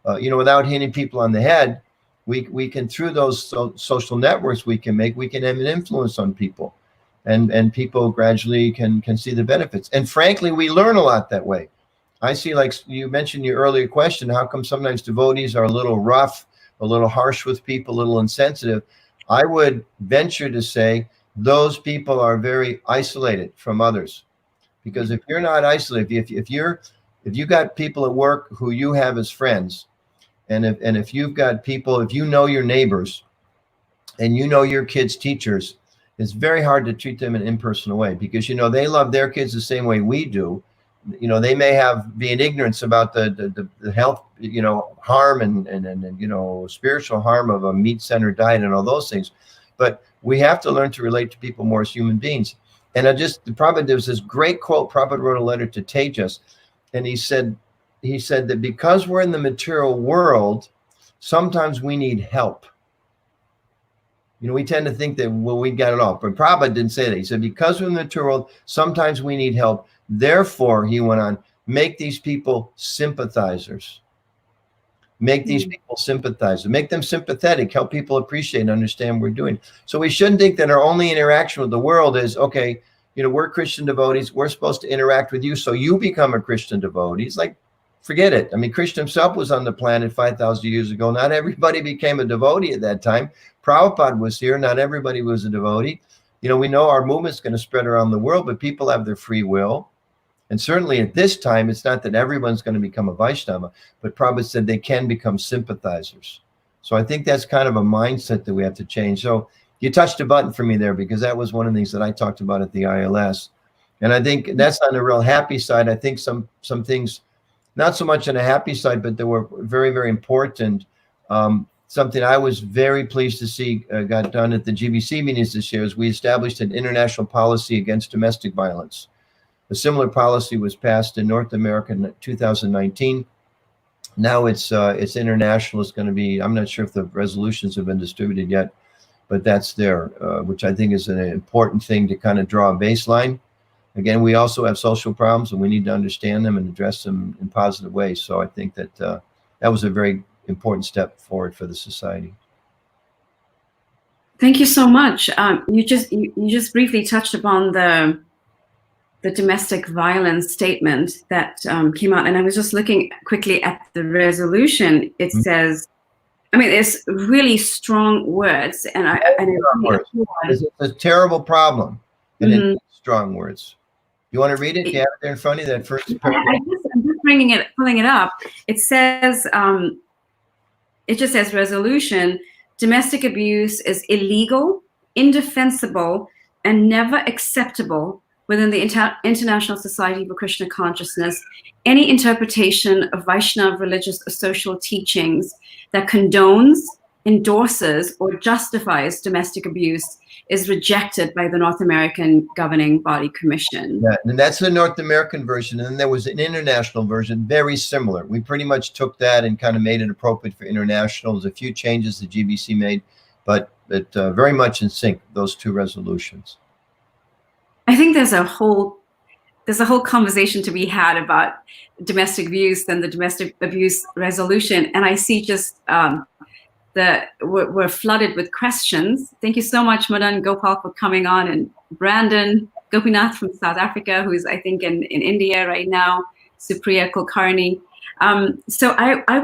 Without hitting people on the head, we can, through those social networks we can have an influence on people. And people gradually can see the benefits. And frankly, we learn a lot that way. I see, like you mentioned your earlier question, how come sometimes devotees are a little rough, a little harsh with people, a little insensitive? I would venture to say those people are very isolated from others. Because if you're not isolated, if you got people at work who you have as friends, and if you've got people, if you know your neighbors and you know your kids' teachers, it's very hard to treat them in an impersonal way because, they love their kids the same way we do. they may be in ignorance about the health, harm and spiritual harm of a meat-centered diet and all those things. But we have to learn to relate to people more as human beings. And there was this great quote. Prabhupada wrote a letter to Tejas, and he said that because we're in the material world, sometimes we need help. We tend to think that, well, we got it all. But Prabhupada didn't say that. He said, because we're in the material world, sometimes we need help. Therefore, he went on, make these people sympathizers. Make these people sympathizers. Make them sympathetic. Help people appreciate and understand what we're doing. So we shouldn't think that our only interaction with the world is, okay, we're Christian devotees. We're supposed to interact with you so you become a Christian devotee. It's like, forget it. I mean, Krishna himself was on the planet 5,000 years ago. Not everybody became a devotee at that time. Prabhupada was here. Not everybody was a devotee. We know our movement's going to spread around the world, but people have their free will. And certainly at this time, it's not that everyone's going to become a Vaishnava, but Prabhupada said they can become sympathizers. So I think that's kind of a mindset that we have to change. So you touched a button for me there, because that was one of the things that I talked about at the ILS. And I think that's on the real happy side. I think some things, not so much on a happy side, but they were very, very important. Something I was very pleased to see got done at the GBC meetings this year is we established an international policy against domestic violence. A similar policy was passed in North America in 2019. Now it's international. It's going to be, I'm not sure if the resolutions have been distributed yet, but that's there, which I think is an important thing to kind of draw a baseline. Again, we also have social problems, and we need to understand them and address them in positive ways. So I think that that was a very important step forward for the society. Thank you so much. You just briefly touched upon the domestic violence statement that came out, and I was just looking quickly at the resolution. It says, I mean, it's really strong words, and it's a terrible problem, and it's strong words. You want to read it? Do you have it there in front of you, that first paragraph? I'm just pulling it up. It says, it just says resolution, domestic abuse is illegal, indefensible, and never acceptable within the International Society for Krishna Consciousness. Any interpretation of Vaishnava religious or social teachings that condones, endorses, or justifies domestic abuse is rejected by the North American Governing Body Commission. Yeah, and that's the North American version. And then there was an international version, very similar. We pretty much took that and kind of made it appropriate for international. There's a few changes the GBC made, but very much in sync, those two resolutions. I think there's a whole conversation to be had about domestic abuse and the domestic abuse resolution. And I see just we're flooded with questions. Thank you so much, Madan Gopal, for coming on, and Brandon Gopinath from South Africa, who's I think in India right now, Supriya Kulkarni. So I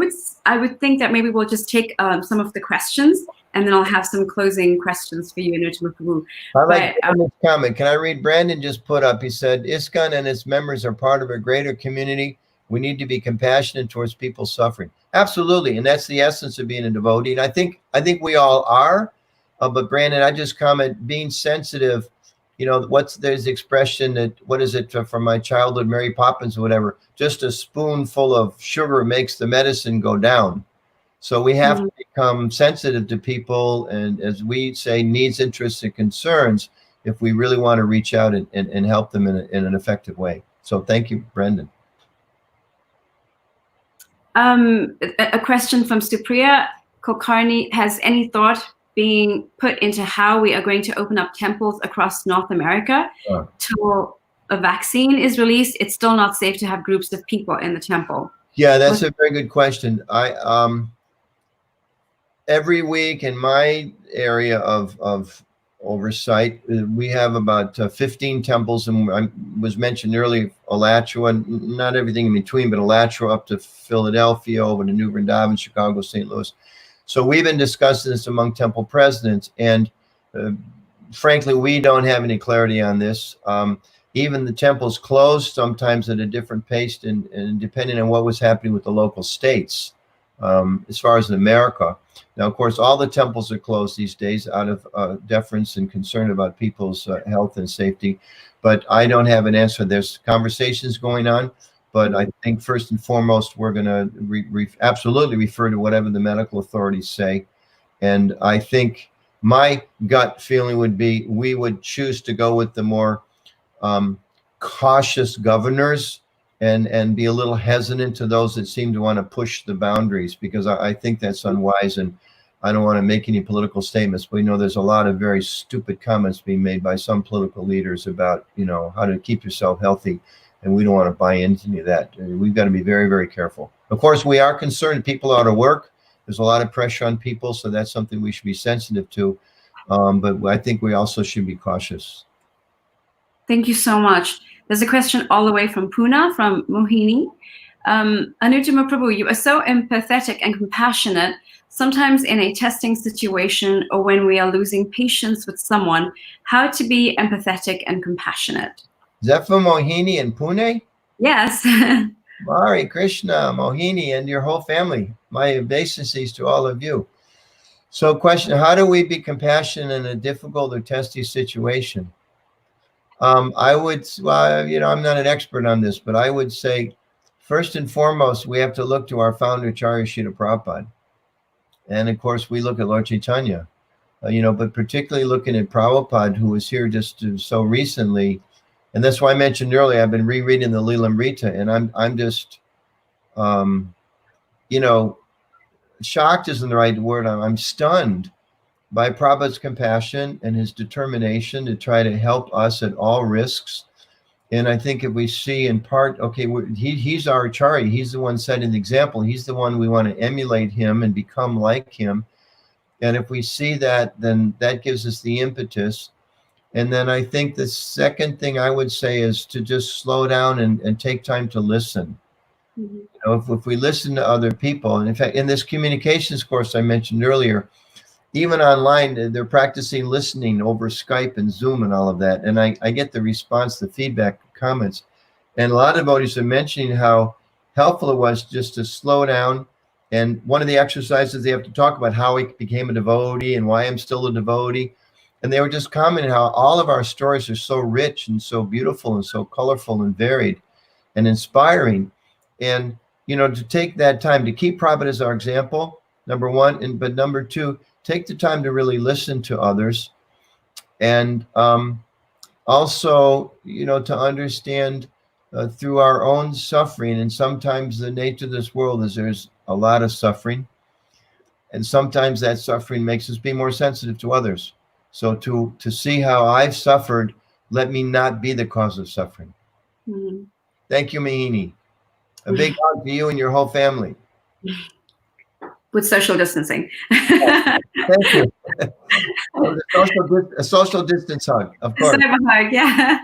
would think that maybe we'll just take some of the questions, and then I'll have some closing questions for you, Nirtama Prabhu. I like Brandon's comment. Can I read? Brandon just put up, he said, ISKCON and its members are part of a greater community. We need to be compassionate towards people suffering. Absolutely. And that's the essence of being a devotee. And I think we all are. But Brandon, I just comment, being sensitive, there's the expression that, what is it from my childhood, Mary Poppins or whatever, just a spoonful of sugar makes the medicine go down. So we have to become sensitive to people, and as we say, needs, interests, and concerns, if we really want to reach out and help them in an effective way. So thank you, Brendan. A question from Supriya Kulkarni: has any thought being put into how we are going to open up temples across North America till a vaccine is released? It's still not safe to have groups of people in the temple. Yeah, that's a very good question. Every week in my area of oversight, we have about 15 temples, and I was mentioned earlier, Alachua, not everything in between, but Alachua up to Philadelphia, over to New Vrindavan, Chicago, St. Louis. So we've been discussing this among temple presidents, and frankly, we don't have any clarity on this. Even the temples closed sometimes at a different pace, and depending on what was happening with the local states. as far as in America. Now, of course, all the temples are closed these days out of deference and concern about people's health and safety. But I don't have an answer. There's conversations going on, but I think first and foremost, we're going to absolutely refer to whatever the medical authorities say. And I think my gut feeling would be we would choose to go with the more cautious governors and be a little hesitant to those that seem to want to push the boundaries, because I think that's unwise. And I don't want to make any political statements, but we know there's a lot of very stupid comments being made by some political leaders about, how to keep yourself healthy. And we don't want to buy into any of that. We've got to be very, very careful. Of course, we are concerned people out of work. There's a lot of pressure on people. So that's something we should be sensitive to. But I think we also should be cautious. Thank you so much. There's a question all the way from Pune, from Mohini. Anujama Prabhu, you are so empathetic and compassionate, sometimes in a testing situation or when we are losing patience with someone. How to be empathetic and compassionate? Is that from Mohini in Pune? Yes. Hare Krishna, Mohini, and your whole family. My obeisances to all of you. So question, how do we be compassionate in a difficult or testy situation? I would, I'm not an expert on this, but I would say, first and foremost, we have to look to our founder, Acharya Srila Prabhupada. And of course, we look at Lord Chaitanya, but particularly looking at Prabhupada, who was here just so recently. And that's why I mentioned earlier, I've been rereading the Lilamrita, and I'm just, shocked isn't the right word. I'm stunned by Prabhupada's compassion and his determination to try to help us at all risks. And I think if we see in part, okay, he's our Acharya, he's the one setting the example, he's the one we want to emulate him and become like him. And if we see that, then that gives us the impetus. And then I think the second thing I would say is to just slow down and take time to listen. Mm-hmm. If we listen to other people, and in fact, in this communications course I mentioned earlier, even online, they're practicing listening over Skype and Zoom and all of that. And I get the response, the feedback, comments. And a lot of devotees are mentioning how helpful it was just to slow down. And one of the exercises, they have to talk about how I became a devotee and why I'm still a devotee. And they were just commenting how all of our stories are so rich and so beautiful and so colorful and varied and inspiring. And, to take that time to keep Prabhupada as our example, number one, but number two, take the time to really listen to others. And also, to understand through our own suffering. And sometimes the nature of this world is there's a lot of suffering. And sometimes that suffering makes us be more sensitive to others. So to see how I've suffered, let me not be the cause of suffering. Mm-hmm. Thank you, Mahini. A big hug to you and your whole family. With social distancing. Thank you. A social distance hug, of course. Hug, yeah.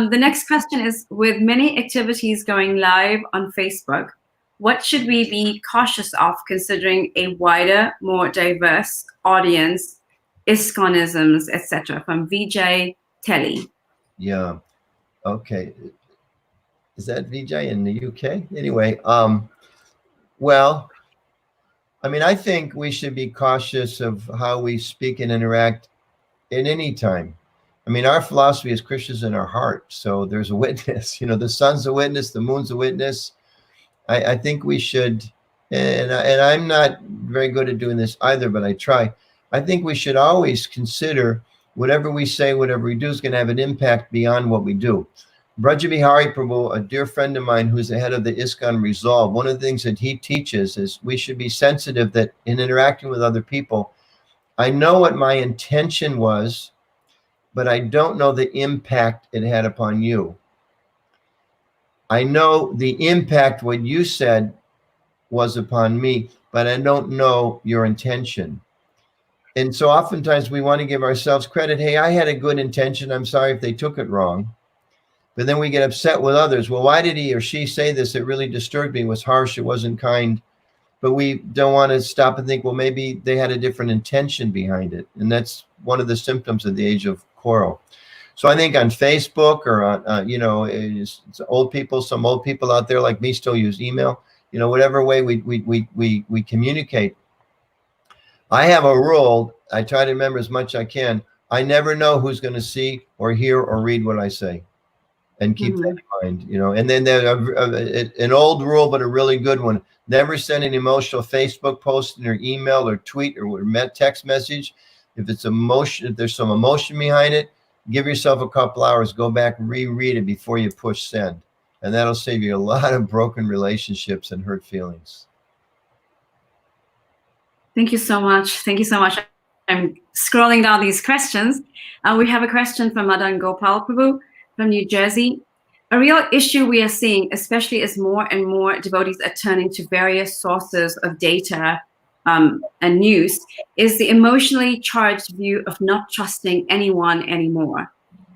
The next question is, with many activities going live on Facebook, what should we be cautious of considering a wider, more diverse audience, ISKCONisms, etc.? From Vijay Telly. Yeah. Okay. Is that Vijay in the UK? Anyway, well, I think we should be cautious of how we speak and interact in any time. Our philosophy is Krishna's in our heart. So there's a witness, the sun's a witness, the moon's a witness. I think we should, and I'm not very good at doing this either, but I try. I think we should always consider whatever we say, whatever we do is going to have an impact beyond what we do. Brajabihari Prabhu, a dear friend of mine who's the head of the ISKCON Resolve, one of the things that he teaches is we should be sensitive that in interacting with other people, I know what my intention was, but I don't know the impact it had upon you. I know the impact what you said was upon me, but I don't know your intention. And so oftentimes we want to give ourselves credit. Hey, I had a good intention. I'm sorry if they took it wrong. But then we get upset with others. Well, why did he or she say this? It really disturbed me. It was harsh. It wasn't kind. But we don't want to stop and think, well, maybe they had a different intention behind it. And that's one of the symptoms of the age of quarrel. So I think on Facebook or on, it's old people, some old people out there like me still use email. whatever way we communicate. I have a rule. I try to remember as much as I can. I never know who's going to see or hear or read what I say, and keep that in mind, And then an old rule, but a really good one: never send an emotional Facebook post or email or tweet or text message. If it's emotion, if there's some emotion behind it, give yourself a couple hours, go back, reread it before you push send, and that'll save you a lot of broken relationships and hurt feelings. Thank you so much. Thank you so much. I'm scrolling down these questions. We have a question from Madan Gopal Prabhu from New Jersey. A real issue we are seeing, especially as more and more devotees are turning to various sources of data and news, is the emotionally charged view of not trusting anyone anymore.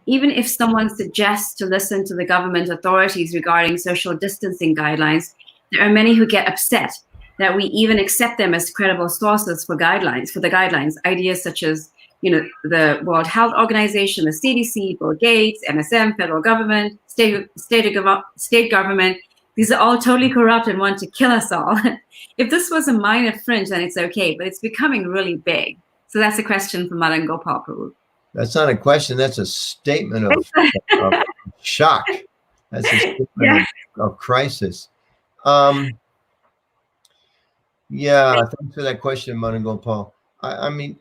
Even if someone suggests to listen to the government authorities regarding social distancing guidelines, there are many who get upset that we even accept them as credible sources for the guidelines. Ideas such as, the World Health Organization, the CDC, Bill Gates, MSM, federal government, state government. These are all totally corrupt and want to kill us all. If this was a minor fringe, then it's okay, but it's becoming really big. So that's a question from Madan Gopal Prabhu. That's not a question. That's a statement of shock. That's a statement of crisis. Yeah, thanks for that question, Madan Gopal. I mean,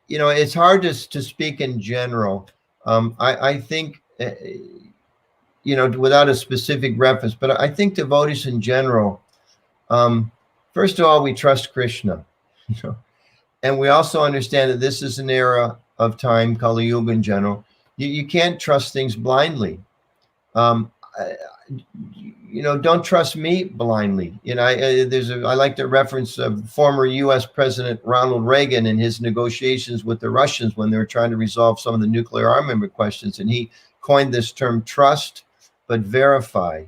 it's hard to speak in general. I think, without a specific reference, but I think devotees in general, first of all, we trust Krishna, and we also understand that this is an era of time, Kali Yuga in general. You can't trust things blindly. Don't trust me blindly. I like to reference former U.S. President Ronald Reagan and his negotiations with the Russians when they were trying to resolve some of the nuclear armament questions, and he coined this term: trust but verify.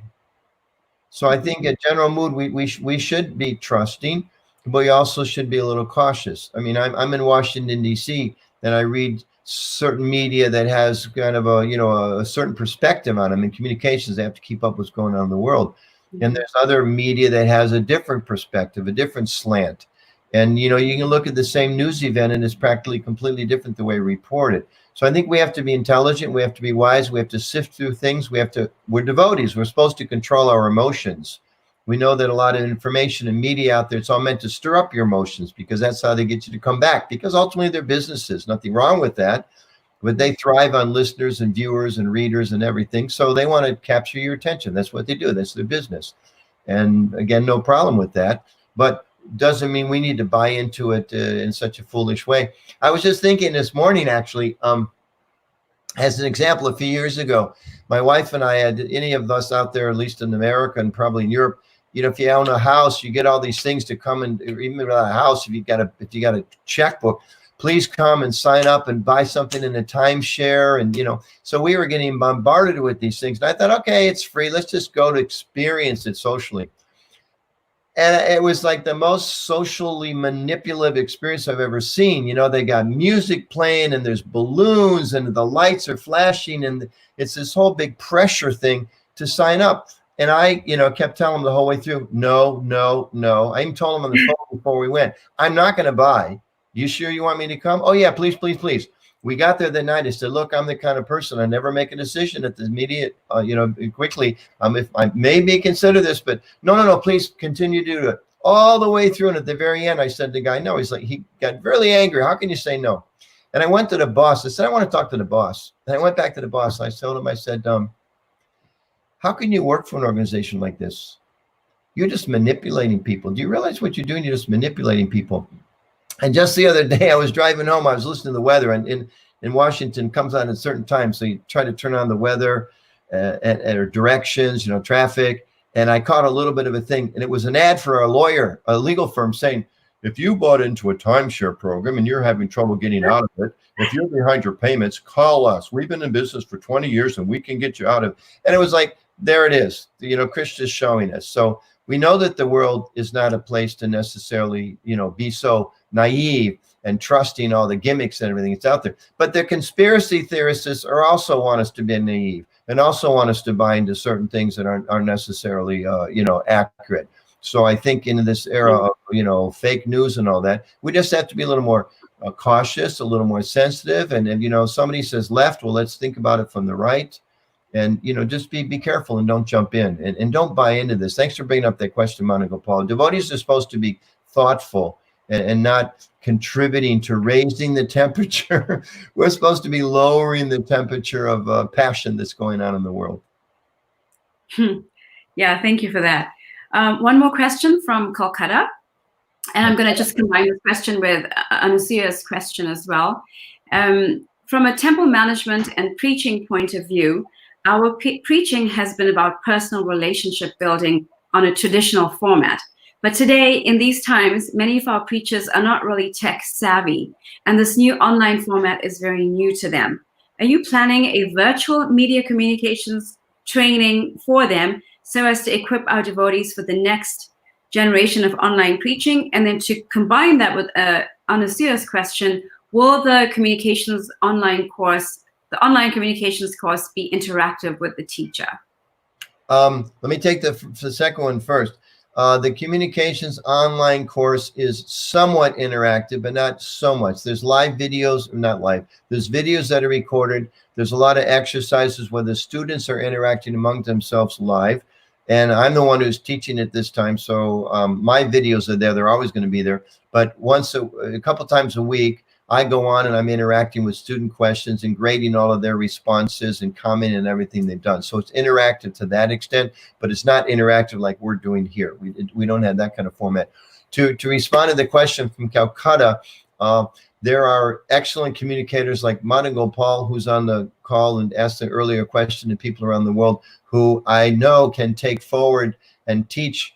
So I think in general mood, we should be trusting, but we also should be a little cautious. I mean, I'm in Washington D.C. and I read certain media that has kind of a certain perspective on them. In communications, they have to keep up what's going on in the world. And there's other media that has a different perspective, a different slant. And, you can look at the same news event and it's practically completely different the way we report it. So I think we have to be intelligent. We have to be wise. We have to sift through things. We're devotees. We're supposed to control our emotions. We know that a lot of information and media out there, it's all meant to stir up your emotions because that's how they get you to come back, because ultimately they're businesses. Nothing wrong with that, but they thrive on listeners and viewers and readers and everything. So they want to capture your attention. That's what they do. That's their business. And again, no problem with that, but doesn't mean we need to buy into it in such a foolish way. I was just thinking this morning, actually, as an example, a few years ago, my wife and I had, any of us out there, at least in America and probably in Europe, if you own a house, you get all these things to come and even without a house, if you got a checkbook, please come and sign up and buy something in a timeshare. And, so we were getting bombarded with these things. And I thought, okay, it's free. Let's just go to experience it socially. And it was like the most socially manipulative experience I've ever seen. They got music playing and there's balloons and the lights are flashing. And it's this whole big pressure thing to sign up. And I, kept telling them the whole way through, no. I even told them on the phone before we went, I'm not going to buy. You sure you want me to come? Oh, yeah, please, please, please. We got there that night. I said, look, I'm the kind of person, I never make a decision at the immediate, quickly. If I maybe consider this, but no, please continue to do it. All the way through. And at the very end, I said to the guy, no. He's like, he got really angry. How can you say no? And I went to the boss. I said, I want to talk to the boss. And I went back to the boss. I told him, I said, how can you work for an organization like this? You're just manipulating people. Do you realize what you're doing? You're just manipulating people. And just the other day, I was driving home. I was listening to the weather, and in Washington comes on at certain times. So you try to turn on the weather or directions, traffic. And I caught a little bit of a thing. And it was an ad for a legal firm saying, if you bought into a timeshare program and you're having trouble getting out of it, if you're behind your payments, call us. We've been in business for 20 years and we can get you out of it. And it was like, there it is. Krishna's showing us. So we know that the world is not a place to necessarily, be so naive and trusting all the gimmicks and everything that's out there. But the conspiracy theorists are also want us to be naive. and also want us to buy into certain things that aren't necessarily, accurate. So I think in this era of, fake news and all that, we just have to be a little more cautious, a little more sensitive. And somebody says left, well, let's think about it from the right. And, just be careful and don't jump in and don't buy into this. Thanks for bringing up that question, Monica Paul. Devotees are supposed to be thoughtful and not contributing to raising the temperature. We're supposed to be lowering the temperature of passion that's going on in the world. Yeah, thank you for that. One more question from Kolkata. And I'm going to just combine this question with Anusuya's question as well. From a temple management and preaching point of view, our preaching has been about personal relationship building on a traditional format. But today, in these times, many of our preachers are not really tech savvy, and this new online format is very new to them. Are you planning a virtual media communications training for them so as to equip our devotees for the next generation of online preaching? And then to combine that with Anusuya's question, will the online communications course be interactive with the teacher? Let me take the second one first. The communications online course is somewhat interactive, but not so much. There's live videos, not live. There's videos that are recorded. There's a lot of exercises where the students are interacting among themselves live. And I'm the one who's teaching it this time. So my videos are there. They're always going to be there. But a couple times a week, I go on and I'm interacting with student questions and grading all of their responses and commenting on everything they've done. So it's interactive to that extent, but it's not interactive like we're doing here. We don't have that kind of format. To respond to the question from Calcutta, there are excellent communicators like Madan Gopal, who's on the call and asked the earlier question, and people around the world who I know can take forward and teach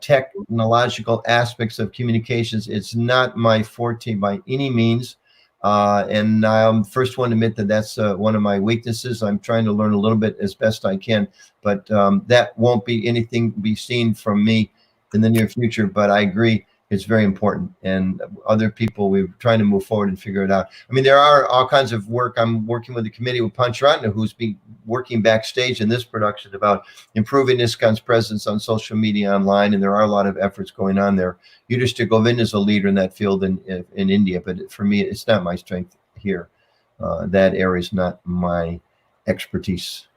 technological aspects of communications. It's not my forte by any means. And I'm the first one to admit that that's one of my weaknesses. I'm trying to learn a little bit as best I can, but that won't be anything to be seen from me in the near future. But I agree, it's very important. And other people, we're trying to move forward and figure it out. I mean, there are all kinds of work. I'm working with the committee with Pancharatna, who's been working backstage in this production about improving ISKCON's presence on social media online. And there are a lot of efforts going on there. Yudhishthira Govind is a leader in that field in India, but for me, it's not my strength here. That area is not my expertise.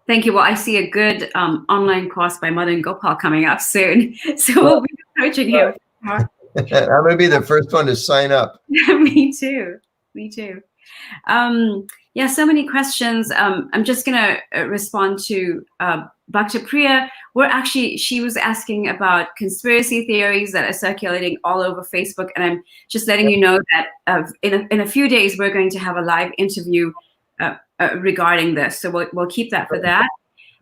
Thank you. Well, I see a good online course by Madan Gopal coming up soon. So we'll be approaching him. I'm going to be the first one to sign up. Me too. Yeah, so many questions. I'm just going to respond to Bhakti Priya. She was asking about conspiracy theories that are circulating all over Facebook. And I'm just letting you know that in a few days, we're going to have a live interview regarding this. So we'll keep that for that.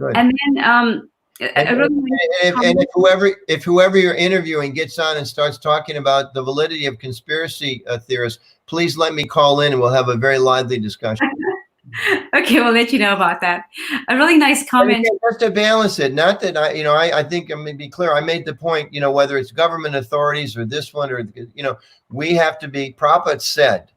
Good. And then if whoever you're interviewing gets on and starts talking about the validity of conspiracy theorists, please let me call in and we'll have a very lively discussion. Okay, we'll let you know about that. A really nice comment. Just to balance it, not that I think I'm going to be clear. I made the point, whether it's government authorities or this one or, we have to be, Prabhupada said,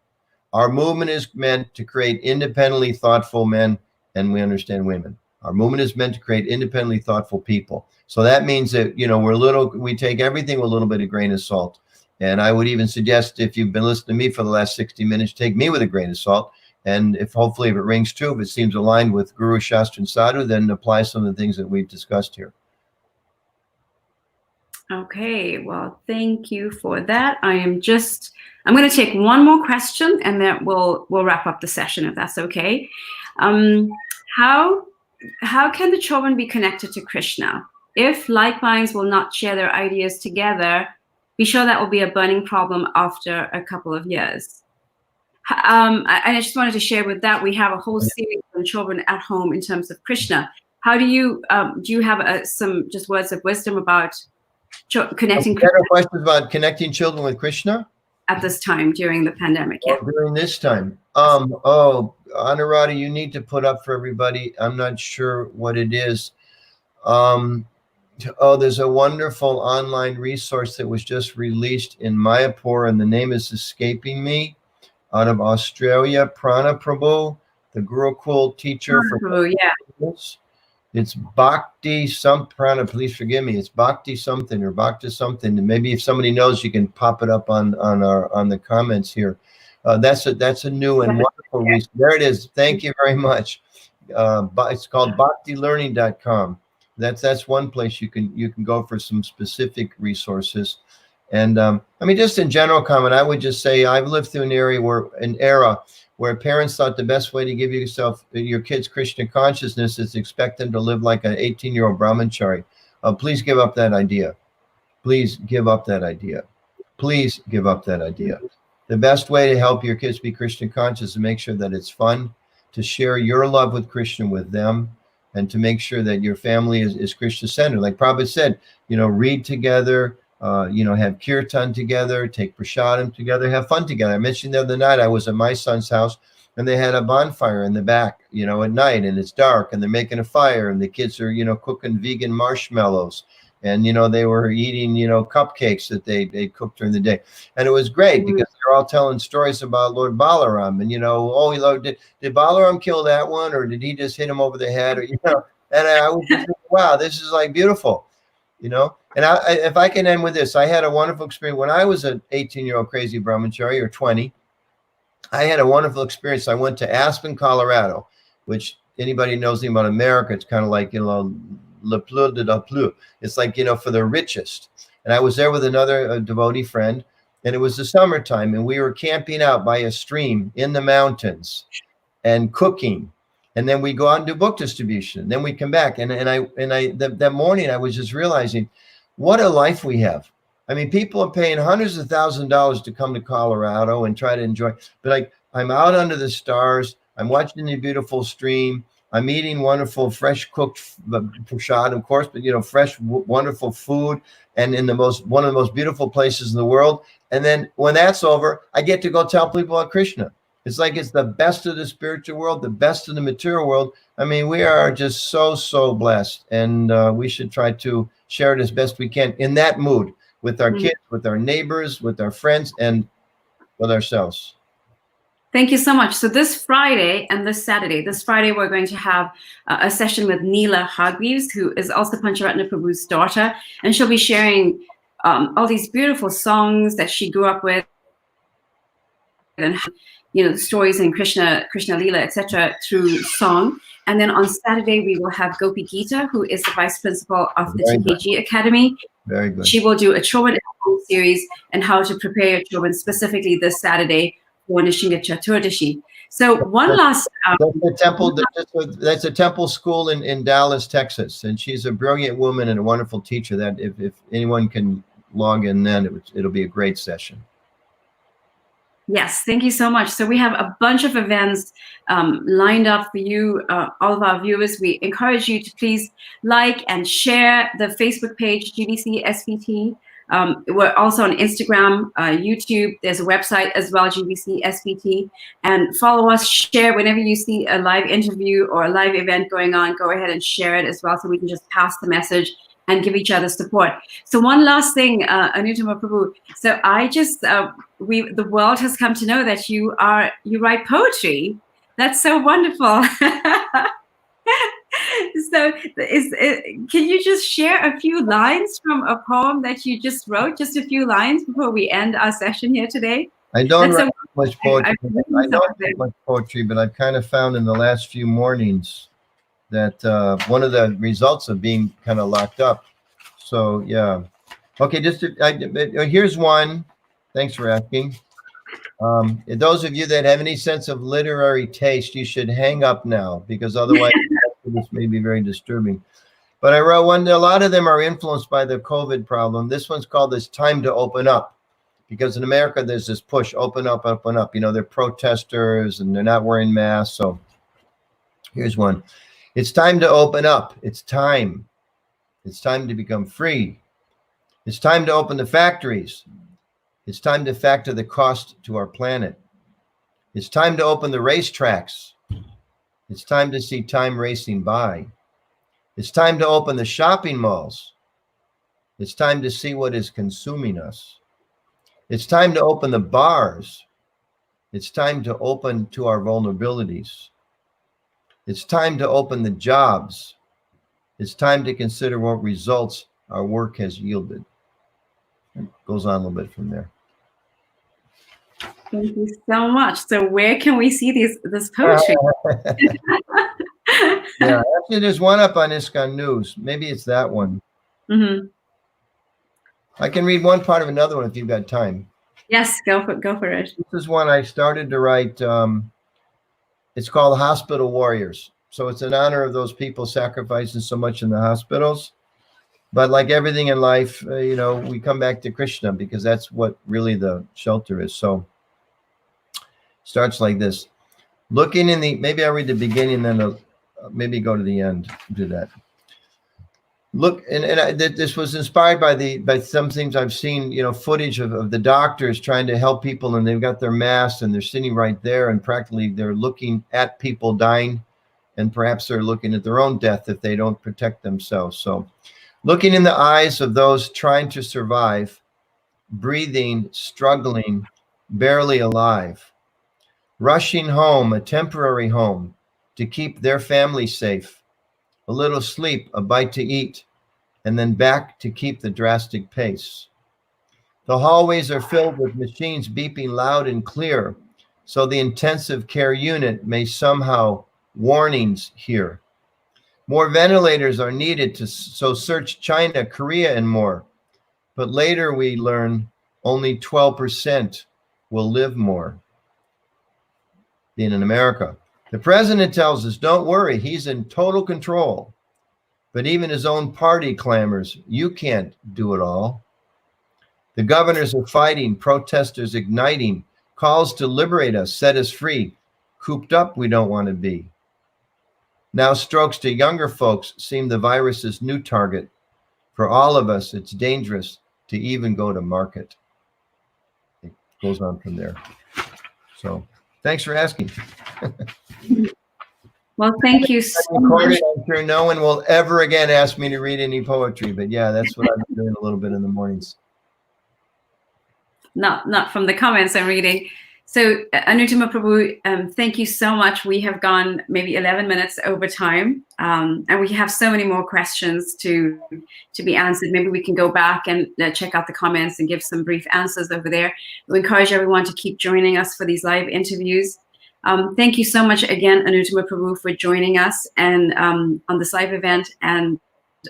our movement is meant to create independently thoughtful men, and we understand women. Our movement is meant to create independently thoughtful people. So that means that, we take everything with a little bit of grain of salt. And I would even suggest, if you've been listening to me for the last 60 minutes, take me with a grain of salt. And hopefully if it rings true, if it seems aligned with Guru, Shastra, and Sadhu, then apply some of the things that we've discussed here. Okay, well, thank you for that. I'm going to take one more question and then we'll wrap up the session, if that's okay. How can the children be connected to Krishna? If like minds will not share their ideas together, be sure that will be a burning problem after a couple of years. I just wanted to share with that, we have a whole series on children at home in terms of Krishna. How do you have some just words of wisdom about connecting? Questions about connecting children with Krishna? At this time, during the pandemic, yeah. During this time. Anuradha, you need to put up for everybody. I'm not sure what it is. There's a wonderful online resource that was just released in Mayapur, and the name is escaping me, out of Australia. Prana Prabhu the Gurukul teacher for Mahaprabhu, yeah. this. It's Bhakti Samprana. Please forgive me. It's Bhakti something or Bhakti something. And maybe if somebody knows, you can pop it up on the comments here. That's a new and wonderful resource. There it is. Thank you very much. It's called bhaktilearning.com. That's one place you can go for some specific resources. And I mean, just in general comment, I would just say I've lived through an era where parents thought the best way to give your kids Krishna consciousness is to expect them to live like an 18-year-old brahmachari. Please give up that idea. Please give up that idea. Please give up that idea. The best way to help your kids be Krishna conscious is to make sure that it's fun, to share your love with Krishna with them, and to make sure that your family is Krishna centered. Like Prabhupada said, read together, have kirtan together, take prasadam together, have fun together. I mentioned the other night I was at my son's house and they had a bonfire in the back, at night, and it's dark and they're making a fire and the kids are, cooking vegan marshmallows. And, they were eating, cupcakes that they cooked during the day. And it was great because they're all telling stories about Lord Balaram. And, did Balaram kill that one? Or did he just hit him over the head? Or, and I was just, wow, this is like beautiful, And if I can end with this, I had a wonderful experience. When I was an 18-year-old crazy brahmachari, or 20, I had a wonderful experience. I went to Aspen, Colorado, which anybody knows anything about America, it's kind of like, le plus de la plus. It's like, for the richest. And I was there with another devotee friend, and it was the summertime, and we were camping out by a stream in the mountains and cooking. And then we go out and do book distribution. Then we come back. And that morning I was just realizing what a life we have. I mean, people are paying hundreds of thousands of dollars to come to Colorado and try to enjoy. But like, I'm out under the stars. I'm watching the beautiful stream. I'm eating wonderful, fresh cooked prasad, of course, but fresh, wonderful food, and in one of the most beautiful places in the world. And then when that's over, I get to go tell people about Krishna. It's like it's the best of the spiritual world, the best of the material world. I mean, we are just so blessed, and we should try to share it as best we can in that mood with our kids, with our neighbors, with our friends, and with ourselves. Thank you so much. So this Friday and this Friday, we're going to have a session with Neela Hargreaves, who is also Pancharatna Prabhu's daughter, and she'll be sharing all these beautiful songs that she grew up with, and the stories in Krishna Leela, etc., through song. And then on Saturday, we will have Gopi Gita, who is the vice principal of the TKG Academy. Very good. She will do a Choban series and how to prepare your Choban specifically this Saturday for Nishinga Chaturdashi. So last that's a temple school in Dallas, Texas, and she's a brilliant woman and a wonderful teacher. That if anyone can log in, then it'll be a great session. Yes, thank you so much. So we have a bunch of events lined up for you, all of our viewers. We encourage you to please like and share the Facebook page, GBC SVT. We're also on Instagram, YouTube. There's a website as well, GBC SVT. And follow us, share whenever you see a live interview or a live event going on, go ahead and share it as well so we can just pass the message and give each other support. So one last thing, Anutama Prabhu. So I just, the world has come to know that you write poetry. That's so wonderful. So can you just share a few lines from a poem that you just wrote, just a few lines before we end our session here today? I don't write much poetry. I don't write much poetry, but I've kind of found in the last few mornings that one of the results of being kind of locked up. So yeah. Okay, here's one. Thanks for asking. Those of you that have any sense of literary taste, you should hang up now, because otherwise this may be very disturbing. But I wrote one. A lot of them are influenced by the COVID problem. This one's called "It's Time to Open Up," because in America there's this push, open up, open up. They're protesters and they're not wearing masks. So here's one. It's time to open up. It's time. It's time to become free. It's time to open the factories. It's time to factor the cost to our planet. It's time to open the racetracks. It's time to see time racing by. It's time to open the shopping malls. It's time to see what is consuming us. It's time to open the bars. It's time to open to our vulnerabilities. It's time to open the jobs. It's time to consider what results our work has yielded. It goes on a little bit from there. Thank you so much. So where can we see this poetry? Yeah, actually, there's one up on ISKCON News. Maybe it's that one. Mm-hmm. I can read one part of another one if you've got time. Yes, go for it. This is one I started to write. It's called Hospital Warriors. So it's in honor of those people sacrificing so much in the hospitals. But like everything in life, we come back to Krishna because that's what really the shelter is. So starts like this. Looking in the, maybe I'll read the beginning, then maybe go to the end. Do that. Look, this was inspired by some things I've seen, footage of the doctors trying to help people, and they've got their masks and they're sitting right there, and practically they're looking at people dying, and perhaps they're looking at their own death if they don't protect themselves. So looking in the eyes of those trying to survive, breathing, struggling, barely alive, rushing home, a temporary home, to keep their family safe, a little sleep, a bite to eat, and then back to keep the drastic pace. The hallways are filled with machines beeping loud and clear, so the intensive care unit may somehow warnings hear. More ventilators are needed so search China, Korea, and more. But later we learn only 12% will live more. Being in America. The president tells us, don't worry, he's in total control. But even his own party clamors, you can't do it all. The governors are fighting, protesters igniting, calls to liberate us, set us free. Cooped up we don't want to be. Now strokes to younger folks seem the virus's new target. For all of us, it's dangerous to even go to market. It goes on from there. So thanks for asking. Well, thank you so much. I'm sure no one will ever again ask me to read any poetry, but yeah, that's what I've been doing a little bit in the mornings. Not from the comments I'm reading. So Anuttama Prabhu, thank you so much. We have gone maybe 11 minutes over time, and we have so many more questions to be answered. Maybe we can go back and check out the comments and give some brief answers over there. We encourage everyone to keep joining us for these live interviews. Thank you so much again, Anuttama Prabhu, for joining us and on this live event, and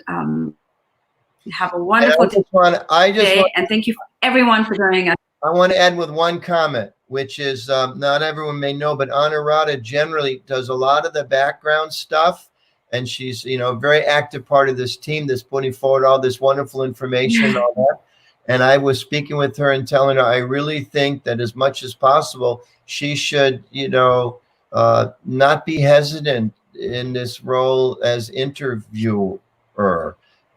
have a wonderful day. And thank you everyone for joining us. I want to add with one comment, which is not everyone may know, but Anuradha generally does a lot of the background stuff. And she's, a very active part of this team that's putting forward all this wonderful information on that. And I was speaking with her and telling her, I really think that as much as possible, she should, not be hesitant in this role as interviewer.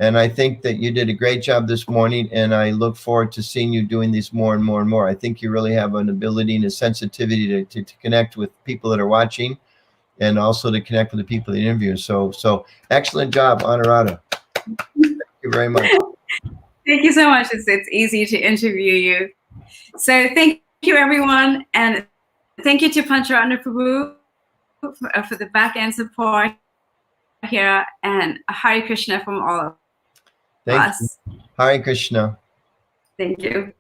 And I think that you did a great job this morning, and I look forward to seeing you doing these more and more and more. I think you really have an ability and a sensitivity to connect with people that are watching, and also to connect with the people that interview. So excellent job, Anuradha. Thank you very much. Thank you so much. It's easy to interview you. So thank you, everyone. And thank you to Pancharatna Prabhu for the back end support here. And Hare Krishna from all of us. Hare Krishna. Thank you.